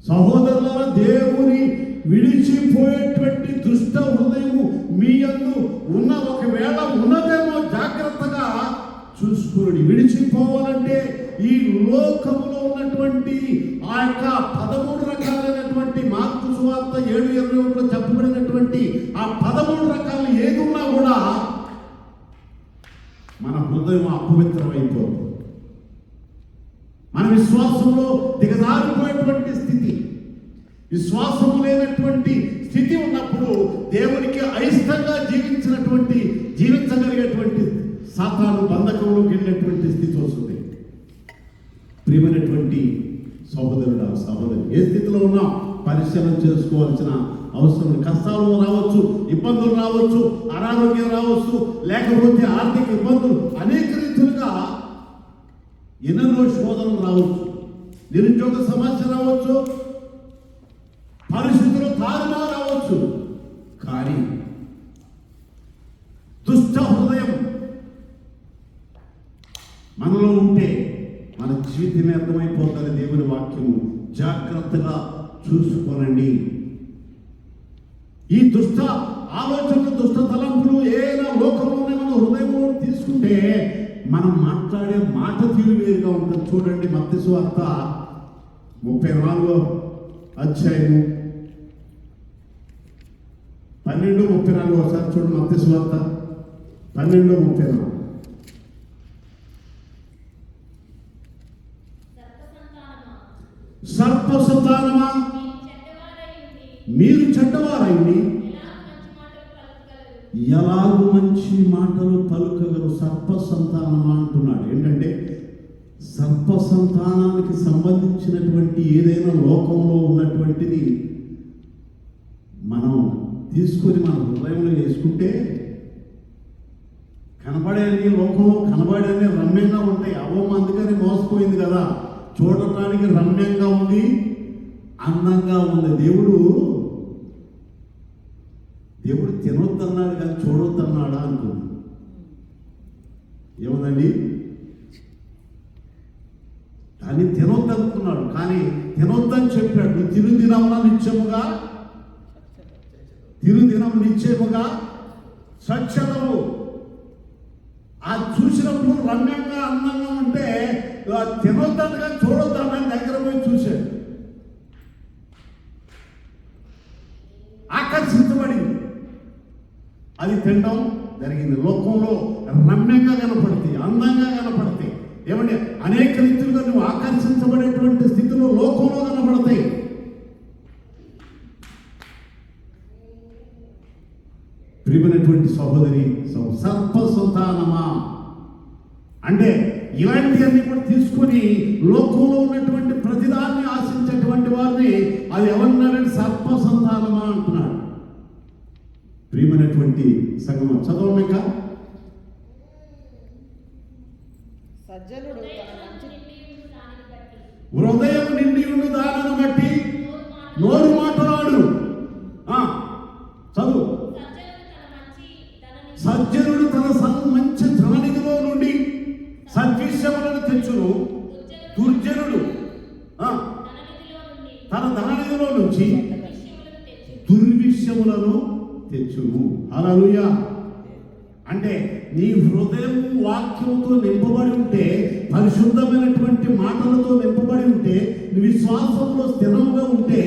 Speaker 1: సహోదరులారా, దేవుని విడిచిపోయేటువంటి దుష్ట హృదయము మీ యందు ఉన్న ఒకవేళ ఉన్నదేమో జాగ్రత్తగా చూసుకుని. విడిచిపోవాలంటే ఈ లోకములో ఉన్నటువంటి ఆ యొక్క 13 రకాలైనటువంటి మార్కు సువార్త 7:21 చెప్పబడినటువంటి ఆ 13 రకాలు ఏదున్నా కూడా మన హృదయం అపవిత్రమైపోతుంది. మన విశ్వాసంలో దిగజారిపోయేటువంటి స్థితి, విశ్వాసము లేనటువంటి స్థితి ఉన్నప్పుడు దేవునికి అయిష్టంగా జీవించగలిగేటువంటి సాతాను బంధకంలోకి వెళ్ళినటువంటి స్థితి వస్తుంది. ప్రియమైనటువంటి సహోదరుడా, సహోదరి, ఏ స్థితిలో ఉన్నా పరిశీలన చేసుకోవాల్సిన అవసరం. కష్టాలు రావచ్చు, ఇబ్బందులు రావచ్చు, అనారోగ్యం రావచ్చు, లేకపోతే ఆర్థిక ఇబ్బందులు, అనేక రీతులుగా ఎన్నెన్నో శోధనలు రావచ్చు, నిరుద్యోగ సమస్య రావచ్చు, పరిస్థితులు తారుమారు రావచ్చు. కానీ దుష్ట హృదయం మనలో ఉంటే మన జీవితమే అర్థమైపోతుంది. దేవుని వాక్యము జాగ్రత్తగా చూసుకోనండి. ఈ దుష్ట ఆలోచనలు, దుష్ట తలంపులు ఏదైనా లోకంలోనే మన హృదయంలో తీసుకుంటే మనం మాట్లాడే మాట తీరు వేరుగా ఉంటుంది. చూడండి, మత్తయి సువార్త 34వ అధ్యాయము 12:34. ఒకసారి చూడండి, మత్తయి సువార్త 12:34. సర్ప సంతానమా, మీరు చెడ్డవారైంది ఎలాగూ మంచి మాటలు పలుకగలరు. సర్ప సంతానమా అంటున్నాడు. ఏంటంటే సర్ప సంతానానికి సంబంధించినటువంటి ఏదైనా లోకంలో ఉన్నటువంటిది మనం తీసుకొని మన హృదయంలో వేసుకుంటే కనబడేది, లోకంలో కనబడేది రమ్యంగా ఉంటాయి. అవ్వమ్మ అందుకని మోసపోయింది కదా, చూడటానికి రమ్యంగా ఉంది, అందంగా ఉంది. దేవుడు తినొద్దన్నాడు కానీ చూడొద్దన్నాడా అనుకుంది. ఏముందండి, దాన్ని తినొద్దనుకున్నాడు కానీ తినొద్దని చెప్పాడు. నువ్వు తినుదినమున నిత్యముగా స్వచ్ఛతము. ఆ చూసినప్పుడు రమ్యంగా అందంగా ఉంటే తినొద్దనగా చూడొద్దన్న దగ్గర పోయి చూశాడు, ఆకర్షించబడింది, అది తినడం జరిగింది. లోకంలో రమ్యంగా కనపడతాయి, అందంగా కనపడతాయి. ఏమంటే అనేక రీతులుగా నువ్వు ఆకర్షించబడేటువంటి స్థితిలో లోకంలో కనపడతాయి. సహోదరి సర్ప సంతానమా అంటే ఇలాంటివన్నీ కూడా తీసుకొని లోకంలో ఉన్నటువంటి ప్రతిదాన్ని ఆశించేటువంటి వారిని అది ఎవరన్నారంటే సర్ప సంతానమా అంటున్నాడు. ప్రియమైనటువంటి సంగమం చదవలేక
Speaker 2: సజ్జనుడు తన మంచి
Speaker 1: హృదయం నిండి ఉండి దానను బట్టి నోరు మాట్లాడు. చదువు. సజ్జనుడు తన మంచి ధననిధిలో నుండి సద్విషయములను తెచ్చును, దుర్జనుడు తన ధననిధిలో నుంచి దుర్విషయములను తెచ్చును. హల్లెలూయా. అంటే నీ హృదయం వాక్యంతో నింపబడి ఉంటే, పరిశుద్ధమైనటువంటి మాటలతో నింపబడి ఉంటే, నీ విశ్వాసంలో స్థిరంగా ఉంటే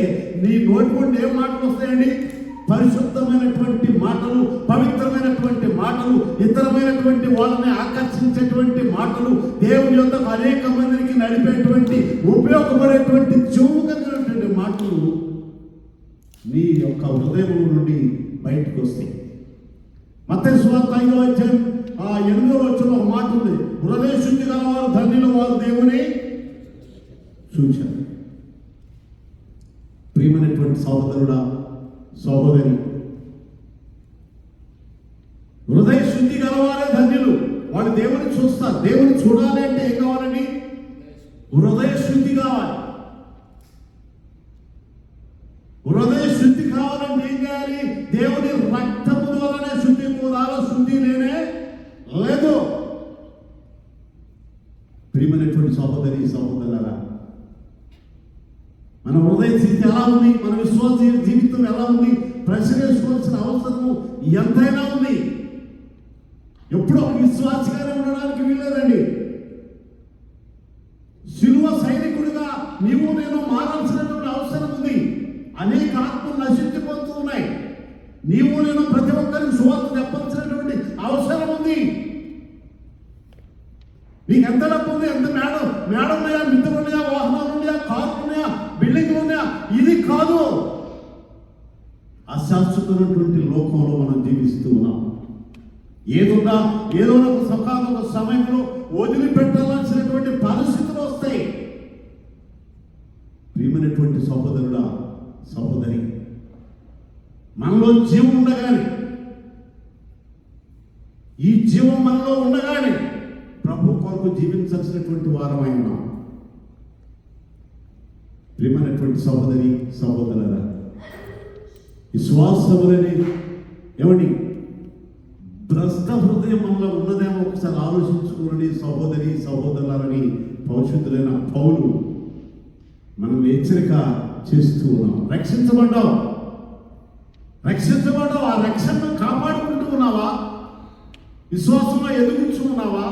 Speaker 1: నీ నోటి నుండి ఏం మాటలు వస్తాయండి? పరిశుద్ధమైనటువంటి మాటలు, పవిత్రమైనటువంటి మాటలు, ఇతరమైనటువంటి వాళ్ళని ఆకర్షించేటువంటి మాటలు, దేవుని యొక్క అనేక మందికి నడిపేటువంటి ఉపయోగపడేటువంటి చెవుకైనటువంటి మాటలు నీ యొక్క హృదయం నుండి బయటకు వస్తాయి. మత్తయి సువార్త 5వ అధ్యాయం 8వ వచనంలో ఒక మాట ఉంది, హృదయ శుద్ధి గలవారు ధన్యులు, వారు దేవుని చూచారు. ప్రియమైనటువంటి సహోదరుడా, సహోదరి, హృదయ శుద్ధి గలవారే ధన్యులు, వాళ్ళు దేవుని చూస్తారు. దేవుని చూడాలి అంటే ఏం కావాలండి? హృదయ శుద్ధి కావాలి. హృదయ శుద్ధి కావాలంటే ఏం చేయాలి? దేవుని రక్తము ద్వారానే శుద్ధి కూడాలో, శుద్ధి లేనే లేదు. ప్రియమైనటువంటి సహోదరి సహోదరులారా, మన హృదయ స్థితి ఎలా ఉంది? మన విశ్వాస జీవితం ఎలా ఉంది? ప్రశ్న వేసుకోవాల్సిన అవసరము ఎంతైనా ఉంది. ఎప్పుడు ఒక విశ్వాసిగానే ఉండడానికి వీల్లేదండి. శిలువ సైనికుడిగా నీవు నేను మారాల్సినటువంటి అవసరం ఉంది. అనేక ఆత్మలు నశించిపోతూ ఉన్నాయి. నీవు నేను ప్రతి ఒక్కరికి సువార్త చెప్పాల్సినటువంటి అవసరం ఉంది. నీకు ఎంత డబ్బు ఉంది? ఎంత మేడ ఉన్నాయా? మిత్రులు ఉన్నాయా? వాహనాలు ఉన్నాయా? కార్లు ఉన్నాయా? బిల్డింగ్లు ఉన్నాయా? ఇది కాదు. అశాశ్వతమైనటువంటి లోకంలో మనం జీవిస్తూ ఉన్నాం. ఏదో ఒక సకాల సమయంలో వదిలిపెట్టాల్సినటువంటి పరిస్థితులు వస్తాయి. ప్రియమైనటువంటి సహోదరుడా, సహోదరి, మనలో జీవం ఉండగానే, ఈ జీవం మనలో ఉండగానే ప్రభు కొరకు జీవించాల్సినటువంటి వారమై ఉన్నాం. ప్రియమైనటువంటి సహోదరి సహోదరులారా, విశ్వాసములని ఏమండి భ్రష్ట హృదయం మనలో ఉన్నదేమో ఒకసారి ఆలోచించుకోండి సహోదరి సహోదరులని పరిశుద్ధులైన పౌలు మనం హెచ్చరిక చేస్తూ ఉన్నాం. రక్షించబడ్డావు. ఆ రక్షణను కాపాడుకుంటూ ఉన్నావా? విశ్వాసంలో ఎదుగుతూ ఉన్నావా?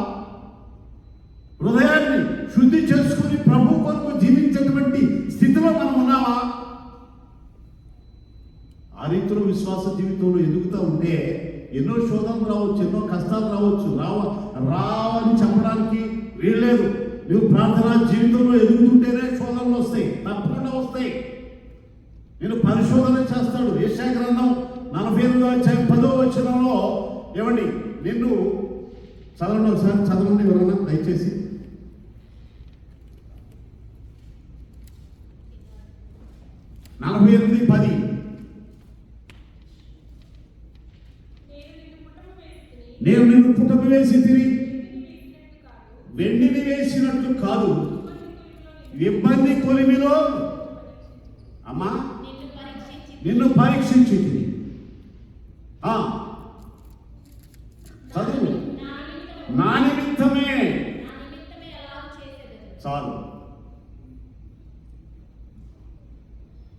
Speaker 1: హృదయాన్ని శుద్ధి చేసుకుని ప్రభు కొరకు జీవించేటువంటి స్థితిలో మనం ఉన్నావా? ఆ రీతిలో విశ్వాస జీవితంలో ఎదుగుతూ ఉంటే ఎన్నో శోధనలు రావచ్చు, ఎన్నో కష్టాలు రావచ్చు. రావని చెప్పడానికి వీల్లేదు. నువ్వు ప్రార్థనా జీవితంలో ఎదుగుతుంటేనే శోధనలు వస్తాయి, తప్పకుండా వస్తాయి. నేను పరిశోధన చేస్తాడు. యెషయా గ్రంథం 48వ అధ్యాయం 10వ వచనంలో ఏమండి, నిన్ను చదవండి, ఒకసారి చదవండి ఎవరన్నా దయచేసి. నేను నిన్ను పుటమ వేసి తిరిగి వెండిని వేసినట్లు కాదు, ఇబ్బంది కొలిమిలో అమ్మా నిన్ను పరీక్షించి చదువు. నా నిమిత్తమే చాలు.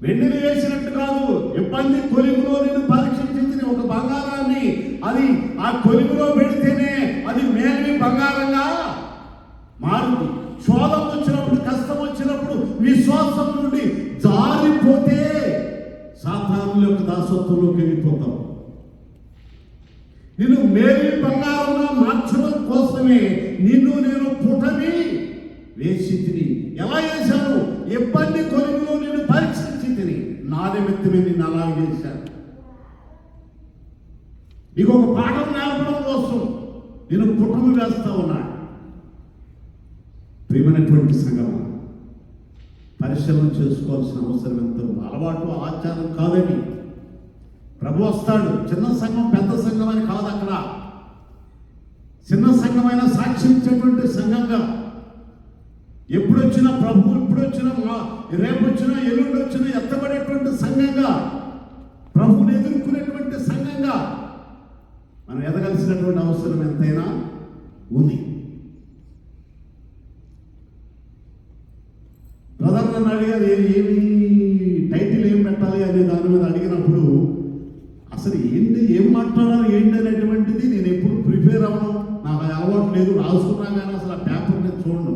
Speaker 1: వెండిని వేసినట్టు కాదు, ఇబ్బంది కొలిమిలో నిన్ను పరీక్షించింది. ఒక బంగారాన్ని అది ఆ కొలిమిలో పెడితేనే అది మేలిమి బంగారంగా మారుతుంది. శోధం వచ్చినప్పుడు, కష్టం వచ్చినప్పుడు విశ్వాసం నుండి జారిపోతే సాతానుల యొక్క దాసత్వంలోకి వెళ్ళిపోతాం. నిన్ను మేలి బంగారంగా మార్చడం కోసమే నిన్ను నేను పుటమి వేసి తిని. ఎలా చేశాను? ఇబ్బంది కొలిమిలో నేను పరీక్షించి తిని, నా నిమిత్తమే నిన్ను అలా చేశాను. నీకు ఒక పాఠం నేర్పడం కోసం నేను కుటుంబం వేస్తా ఉన్నాడు. ప్రియమైనటువంటి సంగమం, పరిశీలన చేసుకోవాల్సిన అవసరం ఎంతో. అలవాటు ఆచారం కాదని ప్రభు వస్తాడు. చిన్న సంఘం పెద్ద సంఘం అని కాదు. అక్కడ చిన్న సంఘమైన సాక్షించేటువంటి సంఘంగా ఎప్పుడొచ్చినా ప్రభు, ఇప్పుడొచ్చినా రేపు వచ్చినా ఎల్లుండి వచ్చినా ఎత్తబడేటువంటి సంఘంగా, ప్రభువుని ఎదుర్కొనేటువంటి సంఘంగా మనం ఎదగాల్సినటువంటి అవసరం ఎంతైనా ఉంది. బ్రదర్ నన్ను అడిగారు ఏమి టైటిల్ ఏం పెట్టాలి అనే దాని మీద అడిగినప్పుడు అసలు ఏంటి, ఏం మాట్లాడాలి ఏంటి అనేటువంటిది నేను ఎప్పుడు ప్రిపేర్ అవ్వను. నాకు అలవాటు లేదు. రాసుకున్నా కానీ అసలు ఆ పేపర్ నేను చూడను.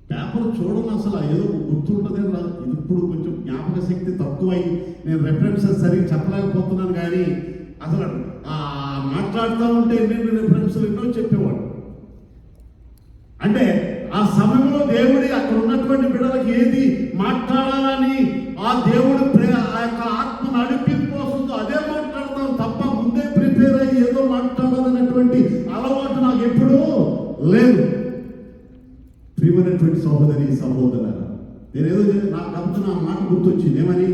Speaker 1: పేపర్ చూడను అసలు. ఏదో గుర్తుంటుంది. ఇది ఇప్పుడు కొంచెం జ్ఞాపక శక్తి తక్కువై నేను రెఫరెన్సెస్ సరిగ్గా చెప్పలేకపోతున్నాను. కానీ అసలు మాట్లాడుతూ ఉంటే ఎన్నెన్ని రెఫరెన్స్లు ఎన్నో చెప్పేవాడు. అంటే ఆ సమయంలో దేవుడి అక్కడ ఉన్నటువంటి బిడ్డలకు ఏది మాట్లాడాలని ఆ దేవుడు ఆ యొక్క ఆత్మ నడిపింపు వస్తుందో అదే మాట్లాడతాం తప్ప ముందే ప్రిపేర్ అయ్యి ఏదో మాట్లాడాలన్నటువంటి అలవాటు నాకు ఎప్పుడూ లేదు. ప్రియమైనటువంటి సహోదరి సహోదరులారా, నేనేదో నాకు అంతా నా మాట గుర్తొచ్చింది. ఏమని?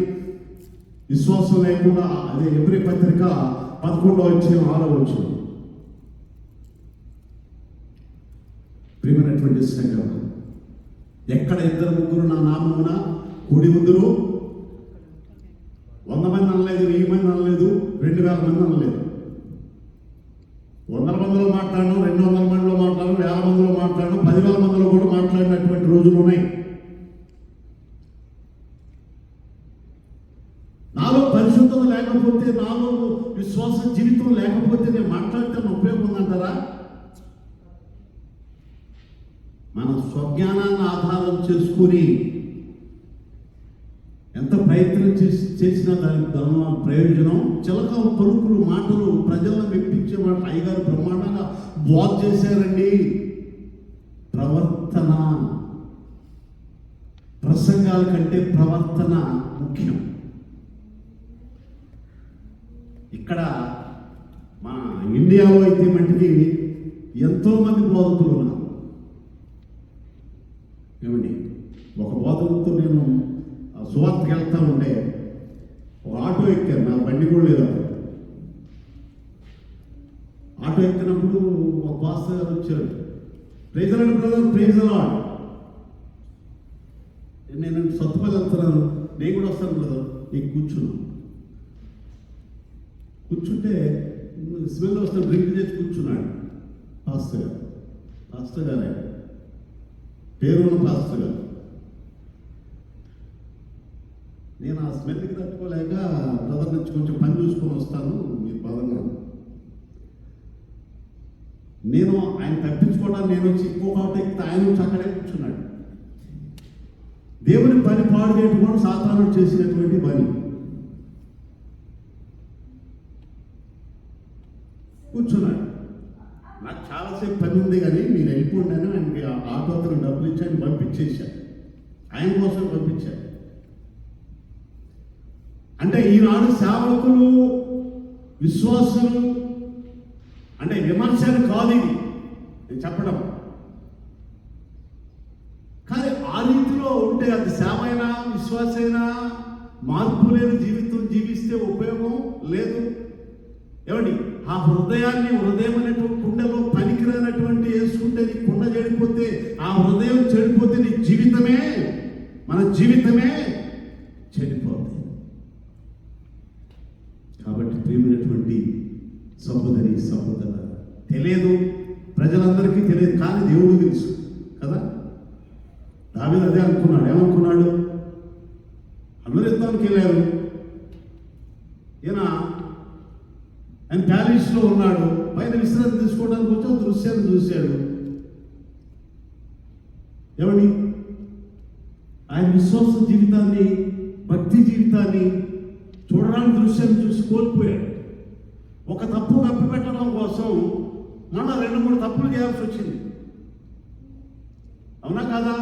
Speaker 1: విశ్వాసం లేకుండా, అదే ఎబ్రీ పత్రిక 11:6. ప్రియమైనటువంటి సంఘం, ఎక్కడ 2-3 నా నామమున కూడి ఉందురు, 100 మంది అనలేదు, 1000 మంది అనలేదు, 2000 మంది అనలేదు. 100 మందిలో మాట్లాడను, 200 మందిలో మాట్లాడను, 1000 మందిలో మాట్లాడను, 10,000 మందిలో కూడా మాట్లాడినటువంటి రోజులు ఉన్నాయి. నాలో పరిశుద్ధత లేకపోతే, నాలో విశ్వాస జీవితం లేకపోతే నేను మాట్లాడితే ఉపయోగం ఉందంటారా? మన స్వజ్ఞానాన్ని ఆధారం చేసుకుని ఎంత ప్రయత్నం చేసినా దానికి ప్రయోజనం. చిలక పలుకులు మాటలు ప్రజలను మెప్పించే మాట అయ్యగారు బ్రహ్మాండంగా బోధ చేశారండి. ప్రవర్తన, ప్రసంగాల కంటే ప్రవర్తన ముఖ్యం. ఇక్కడ మన ఇండియాలో అయితే మట్టికి ఎంతోమంది బోధకులు ఉన్నారు. ఏమండి, ఒక బోధకులతో నేను సువార్తకి వెళ్తా ఉంటే ఒక ఆటో ఎక్కాను. నా బండి కూడా లేదు. ఆటో ఎక్కినప్పుడు ఒక పాస్టర్ గారు వచ్చారు. ప్రైజ్ అలాడ్ బ్రదర్, ప్రైజ్ అలాడ్. నేను సత్తుపల్లి వెళ్తున్నాను, నేను కూడా వస్తాను బ్రదర్. నీకు కూర్చుంటే స్మెల్ వస్తాను, డ్రింక్ చేసి కూర్చున్నాడు పాస్టర్ గారే, పేరున్న పాస్టర్ గారు. నేను ఆ స్మెల్కి తట్టుకోలేక బ్రదర్ నుంచి కొంచెం పని చూసుకొని వస్తాను, మీరు బాధగా. నేను ఆయన తప్పించుకోవడానికి నేను వచ్చి ఇంకొక ఆటో ఎక్కితే ఆయన వచ్చి అక్కడే కూర్చున్నాడు. దేవుని పని పాడు చేయడం సాతాను చేసినటువంటి పని. కూర్చున్నాడు. నాకు చాలాసేపు పని ఉంది కానీ మీరు వెళ్ళిపోండి అని ఆయనకి ఆటో అతను డబ్బులు ఇచ్చి ఆయన పంపించేశాడు. ఆయన కోసం పంపించాడు. అంటే ఈనాడు సేవకులు, విశ్వాసులు అంటే విమర్శలు కాదు ఇది నేను చెప్పడం. కానీ ఆ రీతిలో ఉంటే అది సేవైనా విశ్వాసైనా మార్పు లేని జీవితం జీవిస్తే ఉపయోగం లేదు. ఏమండి, ఆ హృదయం అనేటువంటి కుండలో పనికిరానటువంటి వేసుకుంటే నీ కుండ చెడిపోతే, ఆ హృదయం చెడిపోతే నీ జీవితమే, మన జీవితమే చెడిపోతుంది. కాబట్టి ప్రియమైనటువంటి సహోదరి సహోదరు, తెలియదు, ప్రజలందరికీ తెలియదు, కానీ దేవుడు తెలుసు కదా. దావీదు అదే అనుకున్నాడు. ఏమనుకున్నాడు? అందరూ యుద్ధానికి వెళ్ళారు, ఆయన ప్యాలెస్లో ఉన్నాడు. పైన విశ్రాంతి తీసుకోవడానికి వచ్చి దృశ్యాన్ని చూశాడు. ఏమని? ఆయన విశ్వాస జీవితాన్ని, భక్తి జీవితాన్ని చూడడానికి దృశ్యాన్ని చూసి కోల్పోయాడు. ఒక తప్పు కప్పిపెట్టడం కోసం మళ్ళా 2-3 తప్పులు చేయాల్సి వచ్చింది. అవునా కాదా?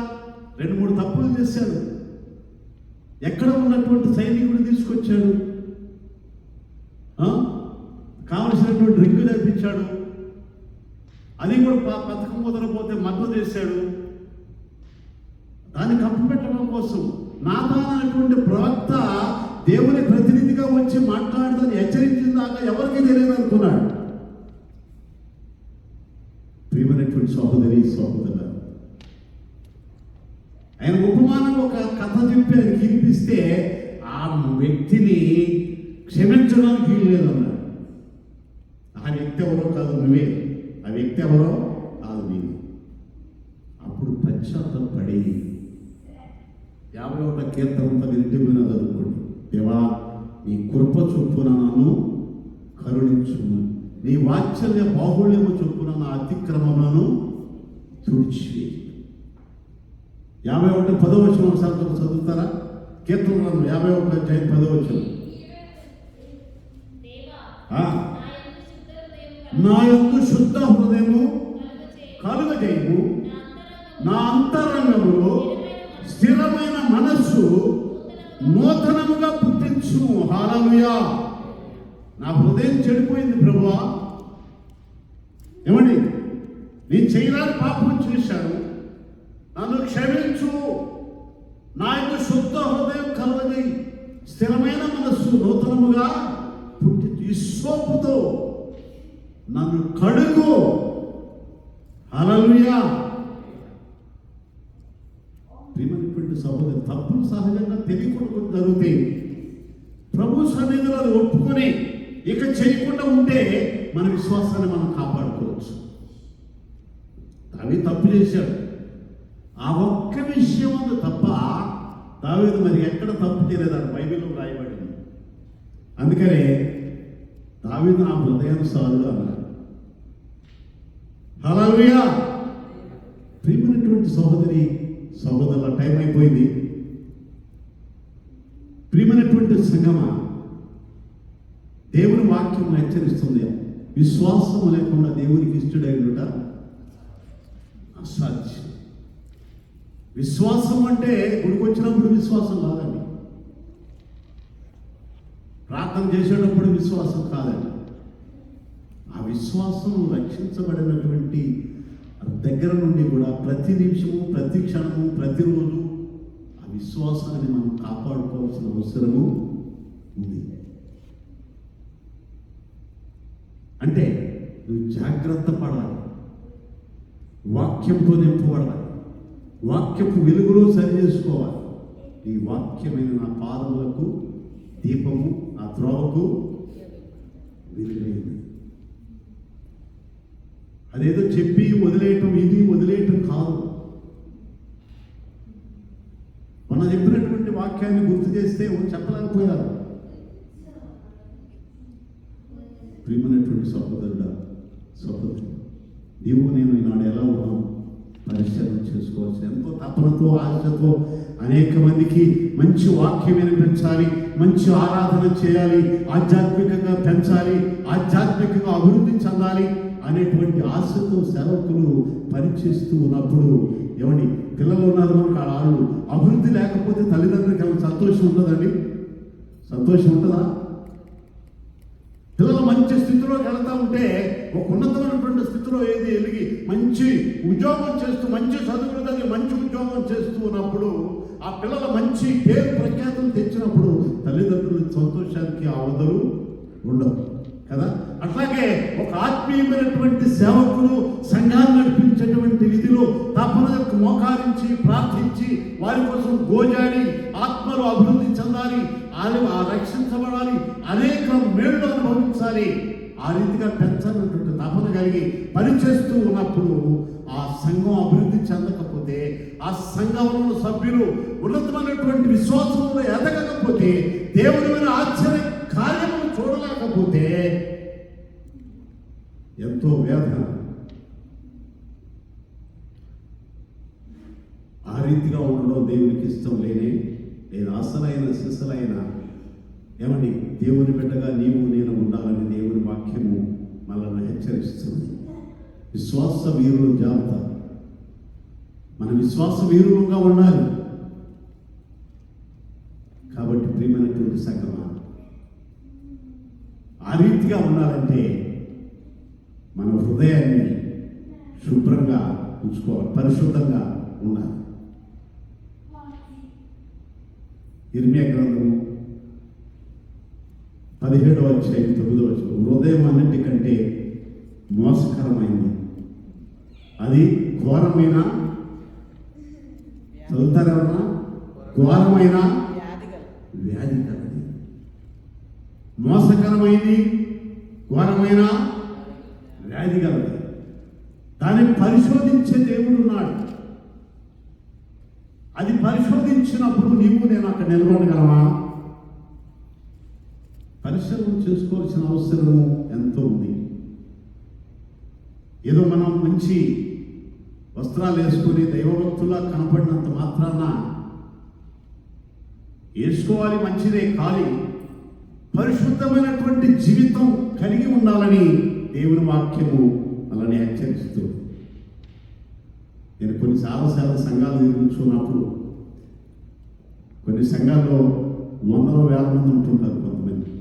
Speaker 1: 2-3 తప్పులు చేశాడు. ఎక్కడ ఉన్నటువంటి సైనికుడు తీసుకొచ్చాడు. డ్రింక్ తెప్పించాడు, అది కూడా పథకం కుదరకపోతే మద్దతు చేశాడు. దాన్ని కప్పిపెట్టడం కోసం నాతాన్ అనేటువంటి ప్రవక్త దేవుని ప్రతినిధిగా వచ్చి మాట్లాడదని హెచ్చరించిన దాకా ఎవరికి తెలియదు అనుకున్నాడు. ప్రియమైనటువంటి సహోదరి సహోదరులు, ఆయన ఉపమానంగా ఒక కథ చెప్పి ఆయన వినిపిస్తే ఆ వ్యక్తిని క్షమించడానికి వీలు లేదన్నాడు. ఆ వ్యక్తి ఎవరో కాదు నువ్వే, ఆ వ్యక్తి ఎవరో కాదు నీవు. అప్పుడు పశ్చాత్తపడి 51వ కీర్తనంతా వింటున్నా చదువుకోండి. దేవా, నీ కృప చొప్పున నన్ను కరుణించుము, నీ వాత్సల్య బాహుళ్యము చొప్పున నా అతిక్రమములను తుడిచివేయి. 51:10 ఒకసారి చదువుతారా? కీర్తన 51:10. నా యందు శుద్ధ హృదయము కలుగజేయము, నా అంతరంగములో స్థిరమైన మనస్సు నూతనముగా పుట్టించు. హల్లెలూయా. నా హృదయం చెడిపోయింది ప్రభువా, ఏమండి, నేను చేయరాని పాపం చేశాను, నన్ను క్షమించు. నా యొక్క శుద్ధ హృదయం కలుగజేయి, స్థిరమైన మనస్సు నూతనముగా పుట్టించు. ఈ సోపుతో నన్ను కడుగు. హల్లెలూయా. ప్రియమైనటువంటి సహోదరు, తప్పులు సహజంగా తెలియకుండా జరుగుతాయి. ప్రభు సన్నిధిలో అది ఒప్పుకొని ఇక చేయకుండా ఉంటే మన విశ్వాసాన్ని మనం కాపాడుకోవచ్చు. అవి తప్పు చేశాడు, ఆ ఒక్క విషయం ఉంది తప్ప దావీదు మరి ఎక్కడ తప్పు చేయలేదని బైబిల్లో రాయబడింది. అందుకనే దావీదు నా హృదయానుసారుడు అన్నాడు. హల్లెలూయా. ప్రియమైనటువంటి సహోదరి సహోదరుల, టైం అయిపోయింది. ప్రియమైనటువంటి సంగమా, దేవుని వాక్యం హెచ్చరిస్తుంది, విశ్వాసం లేకుండా దేవునికి ఇష్టడైనట అసాధ్యం. విశ్వాసం అంటే గుడికి వచ్చినప్పుడు విశ్వాసం కాదండి, ప్రార్థన చేసేటప్పుడు విశ్వాసం కాదండి. ఆ విశ్వాసం రక్షించబడినటువంటి దగ్గర నుండి కూడా ప్రతి నిమిషము, ప్రతి క్షణము, ప్రతిరోజు ఆ విశ్వాసాన్ని మనం కాపాడుకోవాల్సిన అవసరము ఉంది. అంటే నువ్వు జాగ్రత్త పడాలి, వాక్యంతో నింపబడాలి, వాక్యపు వెలుగులో సరి చేసుకోవాలి. ఈ వాక్యమైన నా పాదములకు దీపము, నా త్రోవకు వెలుగైంది. అదేదో చెప్పి వదిలేయటం, ఇది వదిలేయటం కాదు. మనం చెప్పినటువంటి వాక్యాన్ని గుర్తు చేస్తే చెప్పలేకపోయారు. ప్రియమైనటువంటి సహోదరుడా సహోదరు, నీవు నేను ఈనాడు ఎలా ఉన్నాం పరిశీలన చేసుకోవచ్చు. ఎంతో తపనతో, ఆశతో అనేక మందికి మంచి వాక్యం వినిపించాలి, మంచి ఆరాధన చేయాలి, ఆధ్యాత్మికంగా పెంచాలి, ఆధ్యాత్మికంగా అభివృద్ధి చెందాలి అనేటువంటి ఆశతో సేవకులు పనిచేస్తూ ఉన్నప్పుడు, ఏమండి, పిల్లలు ఉన్నారు మనకు, వాళ్ళు అభివృద్ధి లేకపోతే తల్లిదండ్రులకి ఏమైనా సంతోషం ఉంటుందండి? సంతోషం ఉంటుందా? పిల్లలు మంచి స్థితిలోకి వెళ్తా ఉంటే, ఒక ఉన్నతమైనటువంటి స్థితిలో ఏది ఎలిగి మంచి ఉద్యోగం చేస్తూ, మంచి చదువులు కలిగి మంచి ఉద్యోగం చేస్తూ ఉన్నప్పుడు, ఆ పిల్లల మంచి పేరు ప్రఖ్యాతులు తెచ్చినప్పుడు తల్లిదండ్రుల సంతోషానికి అవధులు ఉండవు కదా. అట్లాగే ఒక ఆత్మీయమైనటువంటి సేవకులు సంఘాన్ని నడిపించేటువంటి విధిలో తపనకు మోకారించి ప్రార్థించి వారి కోసం గోజాడి ఆత్మలు అభివృద్ధి చెందాలి, ఆ రక్షించబడాలి, అనేక మేళ్ళు అనుభవించాలి, ఆ రీతిగా పెంచాలన్నటువంటి తపన కలిగి పనిచేస్తూ ఉన్నప్పుడు ఆ సంఘం అభివృద్ధి చెందకపోతే, ఆ సంఘంలో సభ్యులు ఉన్నతమైనటువంటి విశ్వాసంలో ఎదగకపోతే, దేవుని ఆశ్చర్య కార్యములు చూడలేకపోతే ఎంతో వేదన. ఆ రీతిగా ఉండడం దేవునికి ఇష్టం లేనే లేదు. అసలైన సిసలైన ఏమండి, దేవుని బిడ్డగా నీవు నేను ఉండాలని దేవుని వాక్యము మనల్ని హెచ్చరిస్తుంది. విశ్వాస వీరులు జాబితా, మన విశ్వాస వీరులుగా ఉండాలి. కాబట్టి ప్రియమైనటువంటి సంగమా, ఆ రీతిగా ఉండాలంటే మన హృదయాన్ని శుభ్రంగా ఉంచుకోవాలి, పరిశుద్ధంగా ఉండాలి. ఇర్మియా గ్రంథము 17వ అధ్యాయం 9వ వచనం, హృదయం అన్నిటికంటే మోసకరమైంది, అది ఘోరమైన, చదువుతారెవరన్నా, ఘోరమైన వ్యాధి కలది. మోసకరమైంది, ఘోరమైన వ్యాధి కలది. దాన్ని పరిశోధించే దేవుడు ఉన్నాడు. అది పరిశోధించినప్పుడు నీవు నేను అక్కడ నిలబడగలమా? పరిశోధన చేసుకోవాల్సిన అవసరం ఎంతో ఉంది. ఏదో మనం మంచి వస్త్రాలు వేసుకొని దైవభక్తులా కనపడినంత మాత్రాన వేసుకోవాలి, మంచిదే. కానీ పరిశుద్ధమైనటువంటి జీవితం కలిగి ఉండాలని దేవుని వాక్యము అలానే హెచ్చరిస్తూ, నేను కొన్ని చాలా సంఘాలు నిర్మించుకున్నప్పుడు కొన్ని సంఘాల్లో 100,000 మంది ఉంటుంటారు. కొంతమంది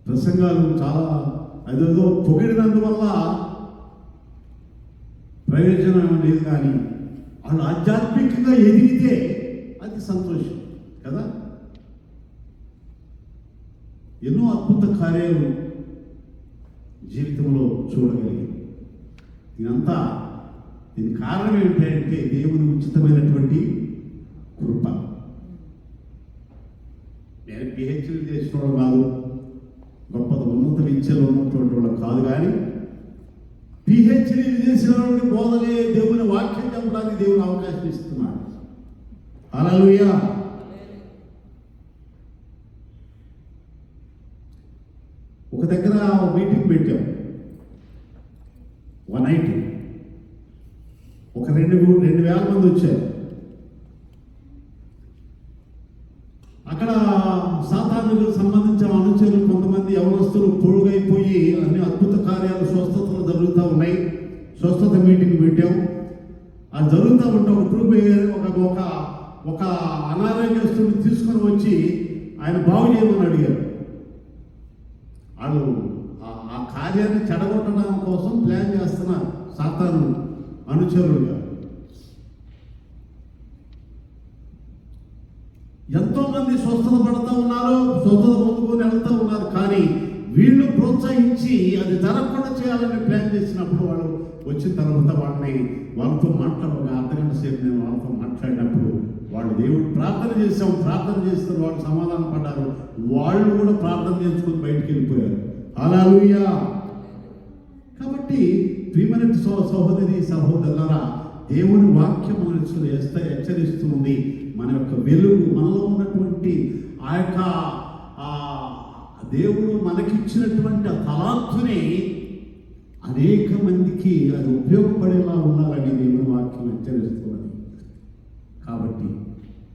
Speaker 1: ప్రసంగాలు చాలా అదేదో పొగిడినందువల్ల ప్రయోజనం లేదు, కానీ వాళ్ళు ఆధ్యాత్మికంగా ఎదిగితే అది సంతోషం కదా. ఎన్నో అద్భుత కార్యాలు జీవితంలో చూడగలిగి, దీని కారణం ఏమిటంటే దేవుని ఉచితమైనటువంటి కృప. నేను పిహెచ్డీ చేసిన కాదు, గొప్ప ఉన్నత విద్యలో ఉన్నటువంటి వాళ్ళు కాదు, కానీ పిహెచ్డీ చేసిన వాడిని బోధనే దేవుని వాక్యం చెప్పడానికి దేవుని అవకాశం ఇస్తున్నాడు. హల్లెలూయా. ఒక దగ్గర మీటింగ్ పెట్టాం, 190, ఒక 2,000 మంది వచ్చారు. అక్కడ సాతానుకు సంబంధించిన అనుచరులు కొంతమంది యవనస్తులు పొడుగైపోయి అన్ని అద్భుత కార్యాలు, స్వస్థతలు జరుగుతూ ఉన్నాయి. స్వస్థత మీటింగ్ పెట్టాం. అది జరుగుతూ ఉంటే ఒక అనారోగ్యస్తుడిని తీసుకొని వచ్చి ఆయన బాగు చేయమని అడిగారు. వాళ్ళు ఆ కార్యాన్ని చెడగొట్టడం కోసం ప్లాన్ చేస్తున్నారు సాతాను అనుచరులుగా. ఎంతో మంది స్వస్థత పడుతూ ఉన్నారు, స్వస్థత పొందుకొని వెళ్తూ ఉన్నారు. కానీ వీళ్ళు ప్రోత్సహించి అది జరగకుండా చేయాలని ప్లాన్ చేసినప్పుడు వాళ్ళు వచ్చిన తర్వాత వాళ్ళతో మాట్లాడక అర్ధగంట సేపు నేను వాళ్ళతో మాట్లాడినప్పుడు వాళ్ళు దేవుడు ప్రార్థన చేస్తారు, వాళ్ళు సమాధానం పడ్డారు. వాళ్ళు కూడా ప్రార్థన చేసుకుని బయటికి వెళ్ళిపోయారు. హల్లెలూయా. కాబట్టి ప్రియమైన సహోదరి సహోదరులారా, దేవుని వాక్యం మనల్ని హెచ్చరిస్తుంది. మన యొక్క వెలుగు, మనలో ఉన్నటువంటి ఆ యొక్క దేవుడు మనకిచ్చినటువంటి ఆ తలాంతుని అనేక మందికి అది ఉపయోగపడేలా ఉండాలని దేవుని వాక్యం హెచ్చరిస్తున్నది. కాబట్టి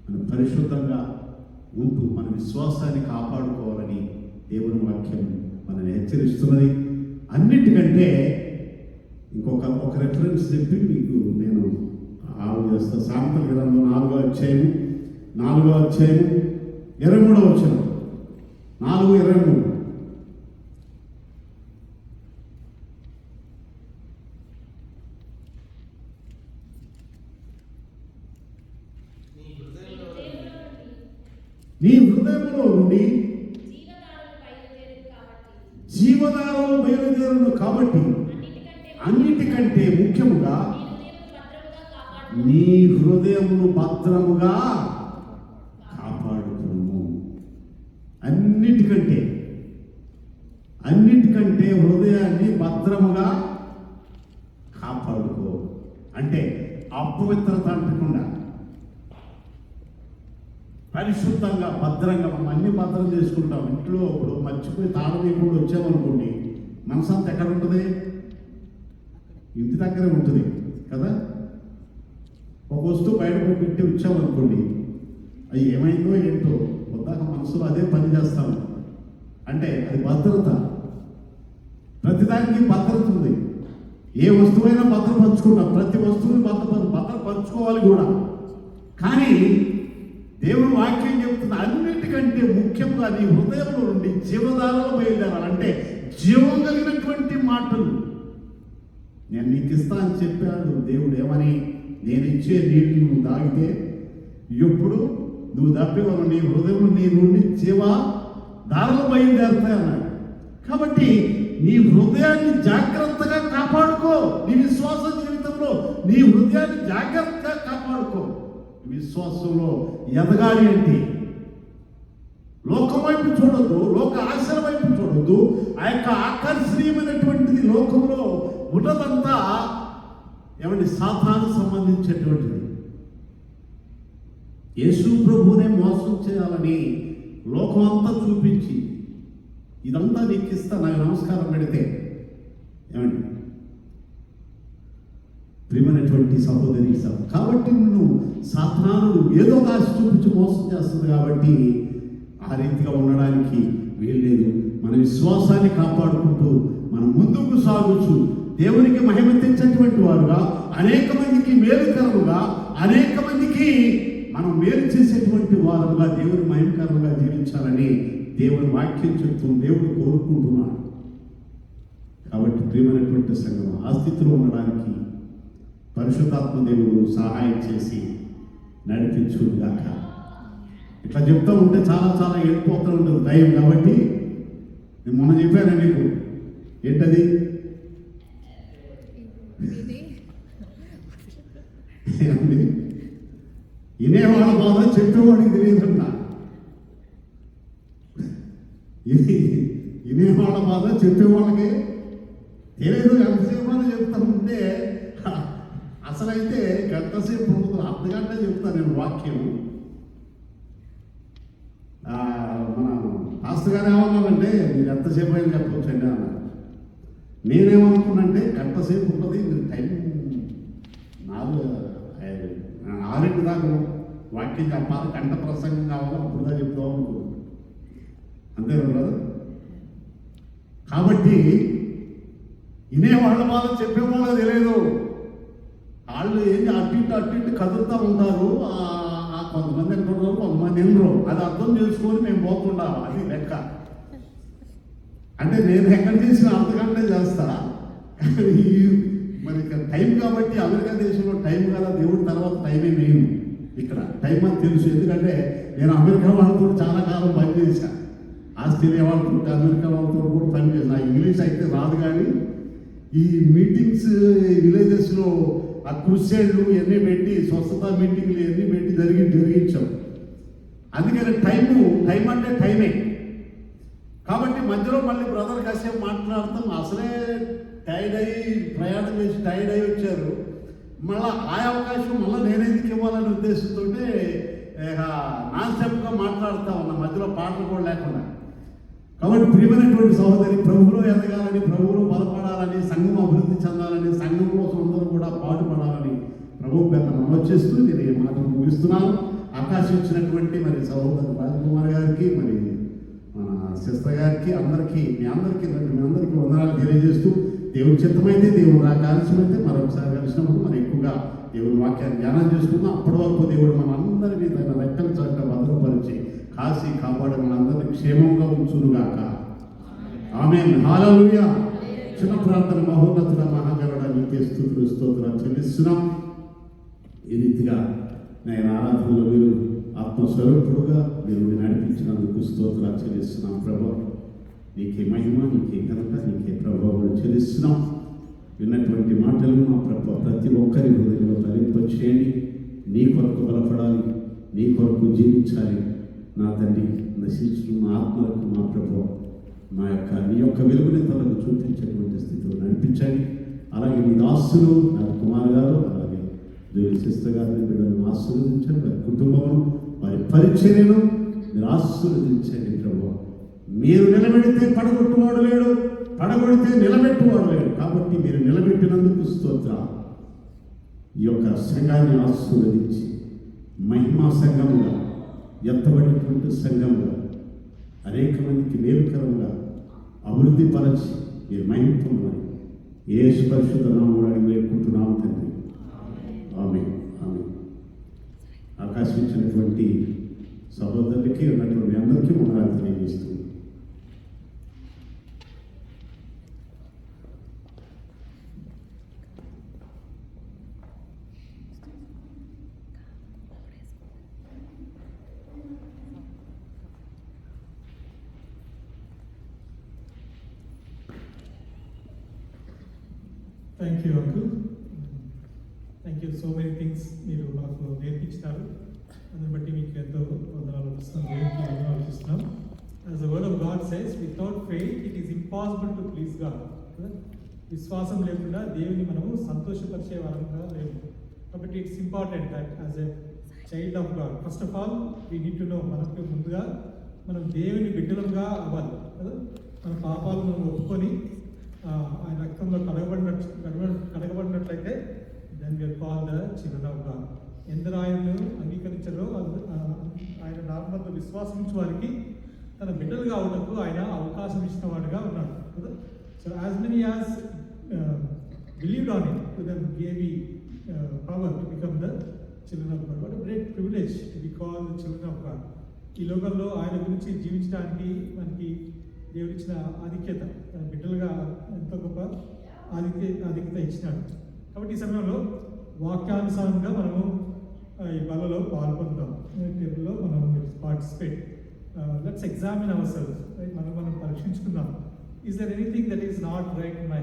Speaker 1: మనం పరిశుద్ధంగా ఉంటూ మన విశ్వాసాన్ని కాపాడుకోవాలని దేవుని వాక్యం మనల్ని హెచ్చరిస్తున్నది. అన్నిటికంటే ఒక రెఫరెన్స్ చెప్పి మీకు నేను చేస్తాను. సామెతల గ్రంథం 4వ అధ్యాయం 23వ వచనం, 4:23. నీ హృదయంలో నుండి జీవధారలు బయలుదేరును కాబట్టి అన్నిటికంటే ముఖ్యముగా నీ హృదయమును భద్రముగా కాపాడుకును. అన్నిటికంటే హృదయాన్ని భద్రముగా కాపాడుకో. అంటే అపవిత్రత అంటకుండా పరిశుద్ధంగా, భద్రంగా మనం అన్ని భద్రం చేసుకుంటాం. ఇంట్లో ఇప్పుడు మర్చిపోయి తాళం కూడా వచ్చామనుకోండి, మనసంతా ఎక్కడ ఉంటుంది? ఇంటి దగ్గరే ఉంటుంది కదా. ఒక వస్తువు బయట పెట్టి వచ్చామనుకోండి, అది ఏమైందో ఏంటో వద్దాక మనసులో అదే పని చేస్తాము. అంటే అది భద్రత. ప్రతిదానికి భద్రత ఉంది. ఏ వస్తువైనా భద్రపరుచుకుంటాం, ప్రతి వస్తువుని భద్రపరుచుకోవాలి కూడా. కానీ దేవుని వాక్యం చెబుతున్న అన్నిటికంటే ముఖ్యంగా నీ హృదయంలో నుండి జీవధారలో బయలుదేరాలంటే జీవం కలిగినటువంటి మాటలు. నేను నీకు ఇస్తా అని చెప్పాడు దేవుడు. ఏమని? నేను ఇచ్చే నీటిని నువ్వు తాగితే ఎప్పుడు నువ్వు తప్పివను నీ హృదయంలో నీ నుండి జీవధారలు బయలుదేరుతాయి అన్నాడు. కాబట్టి నీ హృదయాన్ని జాగ్రత్తగా కాపాడుకో. నీ విశ్వాస జీవితంలో నీ హృదయాన్ని జాగ్రత్తగా కాపాడుకో. విశ్వాసంలో ఎదగాలి అంటే లోకం వైపు చూడొద్దు, లోక ఆశల వైపు చూడొద్దు. ఆ యొక్క ఆకర్షణీయమైనటువంటిది లోకంలో ఉన్నదంతా ఏమంటే సాతాను సంబంధించేటువంటిది. యేసు ప్రభువునే మోసం చేయాలని లోకం అంతా చూపించి ఇదంతా నీకు ఇస్తా నాకు నమస్కారం పెడితే ఏమండి ప్రియమైనటువంటి సహోదరి కాబట్టి నువ్వు సాతానుడు ఏదో ఒక ఆశ చూపించి మోసం చేస్తుంది. కాబట్టి ఆ రీతిగా ఉండడానికి వీల్లేదు. మన విశ్వాసాన్ని కాపాడుకుంటూ మనం ముందుకు సాగుచు దేవునికి మహిమ తెచ్చేటువంటి వారుగా, అనేక మందికి మేలుకరముగా, అనేక మందికి మనం మేలు చేసేటువంటి వారుగా, దేవుని మహిమకరంగా జీవించాలని దేవుని వాక్యం చెప్తుంది, దేవుడు కోరుకుంటున్నాడు. కాబట్టి ప్రియమైనటువంటి సంఘం ఆ స్థితిలో ఉండడానికి పరిశుద్ధాత్మ దేవుడు సహాయం చేసి నడిపించుగాక. ఇట్లా చెప్తూ ఉంటే చాలా చాలా వెళ్ళిపోతూ ఉంటుంది టైం. కాబట్టి నేను మొన్న చెప్పాను మీకు, ఏంటది వినేవాళ్ళ బాధ చెప్పేవాడికి తెలియదన్నా. వినేవాళ్ళ బాధ చెప్పేవాళ్ళకి తెలియదు. ఎంతసేపు అని చెప్తా ఉంటే అసలైతే గంటసేపు ఉండదు, అర్ధగంట చెప్తాను నేను వాక్యం. మన పాస్టర్ గారు ఏమన్నారంటే మీరు ఎంతసేపు అయినా చెప్పవచ్చండి అన్నారు. నేనేమనుకున్నంటే గంట సేపు ఉంటుంది, మీరు టైం 6 దాకా వాక్యం చెప్పాలి, గంట ప్రసంగం కావాలి, అప్పుడుదా చెప్తాం అనుకున్నాను. అంతేనా కదా? కాబట్టి వినేవాళ్ళ బాధ చెప్పేవాళ్ళకి తెలియదు. వాళ్ళు ఏంటి అటు ఇటు కదులుతూ ఉంటారు. కొంతమంది ఎంటున్నారు, కొంతమంది ఎన్నరు. అది అర్థం చేసుకొని మేము పోతుండాం. అది లెక్క. అంటే నేను ఎక్కడ చేసిన అర్ధగంట చేస్తా. మరి టైం కాబట్టి అమెరికా దేశంలో టైం కదా, దేవుడి తర్వాత టైమే మెయిన్. ఇక్కడ టైం అని తెలుసు. ఎందుకంటే నేను అమెరికా వాళ్ళతో చాలా కాలం పనిచేశాను. ఆస్ట్రేలియా వాళ్ళతో, అమెరికా వాళ్ళతో కూడా పనిచేసాను. ఇంగ్లీష్ అయితే రాదు, కానీ ఈ మీటింగ్స్ విలేజెస్లో ఆ క్రూసైడ్లు ఇవన్నీ పెట్టి, స్వస్థత మీటింగ్లు ఇవన్నీ పెట్టి జరిగించాం. అందుకని టైం అంటే టైమే. కాబట్టి మధ్యలో మళ్ళీ బ్రదర్ కాసేపు మాట్లాడతాం. అసలే టైర్డ్ అయ్యి ప్రయాణం చేసి టైర్డ్ అయ్యి వచ్చారు. మళ్ళీ ఆ అవకాశం మళ్ళీ నేనెందుకు ఇవ్వాలనే ఉద్దేశంతో నాన్ స్టాప్గా మాట్లాడుతూ ఉన్నా, మధ్యలో పాటలు కూడా లేకుండా. కాబట్టి ప్రియమైనటువంటి సహోదరి, ప్రభువులో ఎదగాలని, ప్రభువులో బలపడాలని, సంఘం అభివృద్ధి చెందాలని, సంఘం కోసం అందరూ కూడా పాటుపడాలని ప్రభు పేద మనవచ్చేస్తూ నేను ఈ మాటలు ముగిస్తున్నాను. అవకాశం ఇచ్చినటువంటి మరి సహోదరు రాజకుమార్ గారికి, మరి మన సిస్టర్ గారికి, అందరికీ మీ అందరికీ వందనాలు తెలియజేస్తూ, దేవుని చిత్తమైతే, దేవుడు నాకు ఆలస్యమైతే మరొకసారి కలిసినప్పుడు మరి ఎక్కువగా దేవుని వాక్యాన్ని ధ్యానం చేసుకుందాం. అప్పటి వరకు దేవుడు మనందరినీ తన రెక్కల చట్ట భద్రపరిచి కాసి కాపాడి మనందరినీ క్షేమంగా ఉంచునుగాక. ఆమేన్. హల్లెలూయా. చిన్న ప్రార్థన. మహోన్నతుడ మహాగరుడ నీకే స్తుతులు స్తోత్రాలు చెల్లిస్తున్నాం. ఈ రీతిగా నేను ఆరాధనలో మీరు ఆత్మస్వరూపుడుగా మీరు నడిపించినందుకు స్తోత్రాలు చెల్లిస్తున్నాం. ప్రభావం నీకే మహిమ, నీకే ఘనత, నీకే ప్రభావం చెల్లిస్తున్నాం. విన్నటువంటి మాటలు మా ప్రభావ ప్రతి ఒక్కరి హృదయంలో తలింపచేయండి. నీ కొరకు బలపడాలి, నీ కొరకు జీవించాలి. నా తండ్రి, నశించిన ఆత్మలకు మా ప్రభావ నీ యొక్క వెలుగుని తనకు చూపించేటువంటి స్థితిలో నడిపించండి. అలాగే మీ దాసులు, నా కుమార్ గారు, అలాగే దేవుని సిస్టర్ గారిని బిడ్డలను ఆశీర్వదించండి. వారి కుటుంబం, వారి పరిచర్యను మీరు ఆశీర్వదించండి. ప్రభావ మీరు నిలబెడితే పడగొట్టువాడు లేడు, పడగొడితే నిలబెట్టువాడు లేడు. కాబట్టి మీరు నిలబెట్టినందుకు స్తోత్రాలు. ఈ యొక్క సంఘాన్ని ఆశీర్వదించి మహిమా సంఘంగా, ఎత్తబడినటువంటి సంఘంగా, అనేక మందికి మేలుకరంగా అభివృద్ధి పరచి మీరు మహిమ పొందమని యేసు పరిశుద్ధ నామములో అడిగి వేడుకుంటున్నాము తండ్రి. ఆమేన్. ఆమేన్. అవకాశం ఇచ్చినటువంటి సహోదరులకి ఉన్నటువంటి మీ అందరికీ వందనాలు తెలియజేస్తూ
Speaker 3: thank you uncle. Thank you. So many things మీరు మాకు నేర్పించినారు. అందుని బట్టి మీకు ఎంతో వందనాలు ఇస్తున్నాం, దేవునికి వందనాలు ఇస్తున్నాం. As the word of God says, without faith it is impossible to please God. విశ్వాసం లేకుండా దేవుని మనము సంతోషపరిచే వారంగా లేవు. కాబట్టి it's important that as a child of God, first of all we need to know, మనకు ముందుగా మనం దేవుని బిడ్డలుగా అవ్వాలి కదా. మన పాపాలను మనం ఒప్పుకొని ఆయన రక్తంలో కడగబడినట్లయితే then we are called the children of God. ఎందరు ఆయనను అంగీకరించారో ఆయన నామంలో విశ్వాసించే వారికి తన బిడ్డలుగా అవటకు ఆయన అవకాశం ఇచ్చిన వాడుగా ఉన్నాడు కదా. So as many as believed on it, to them gave power to become the children of God. What a great privilege to be called the children of God. ఈ లోకంలో ఆయన గురించి జీవించడానికి మనకి దేవుడు ఇచ్చిన ఆధిక్యత, బిడ్డలుగా ఎంతో గొప్ప ఆధిక్యత ఇచ్చినాడు. కాబట్టి ఈ సమయంలో వాక్యానుసారంగా మనము ఈ బలలో పాల్పొందాం, టేబుల్లో మనం participate. Let's examine our self. మనం పరీక్షించుకుందాం. Is there anything that is not right in my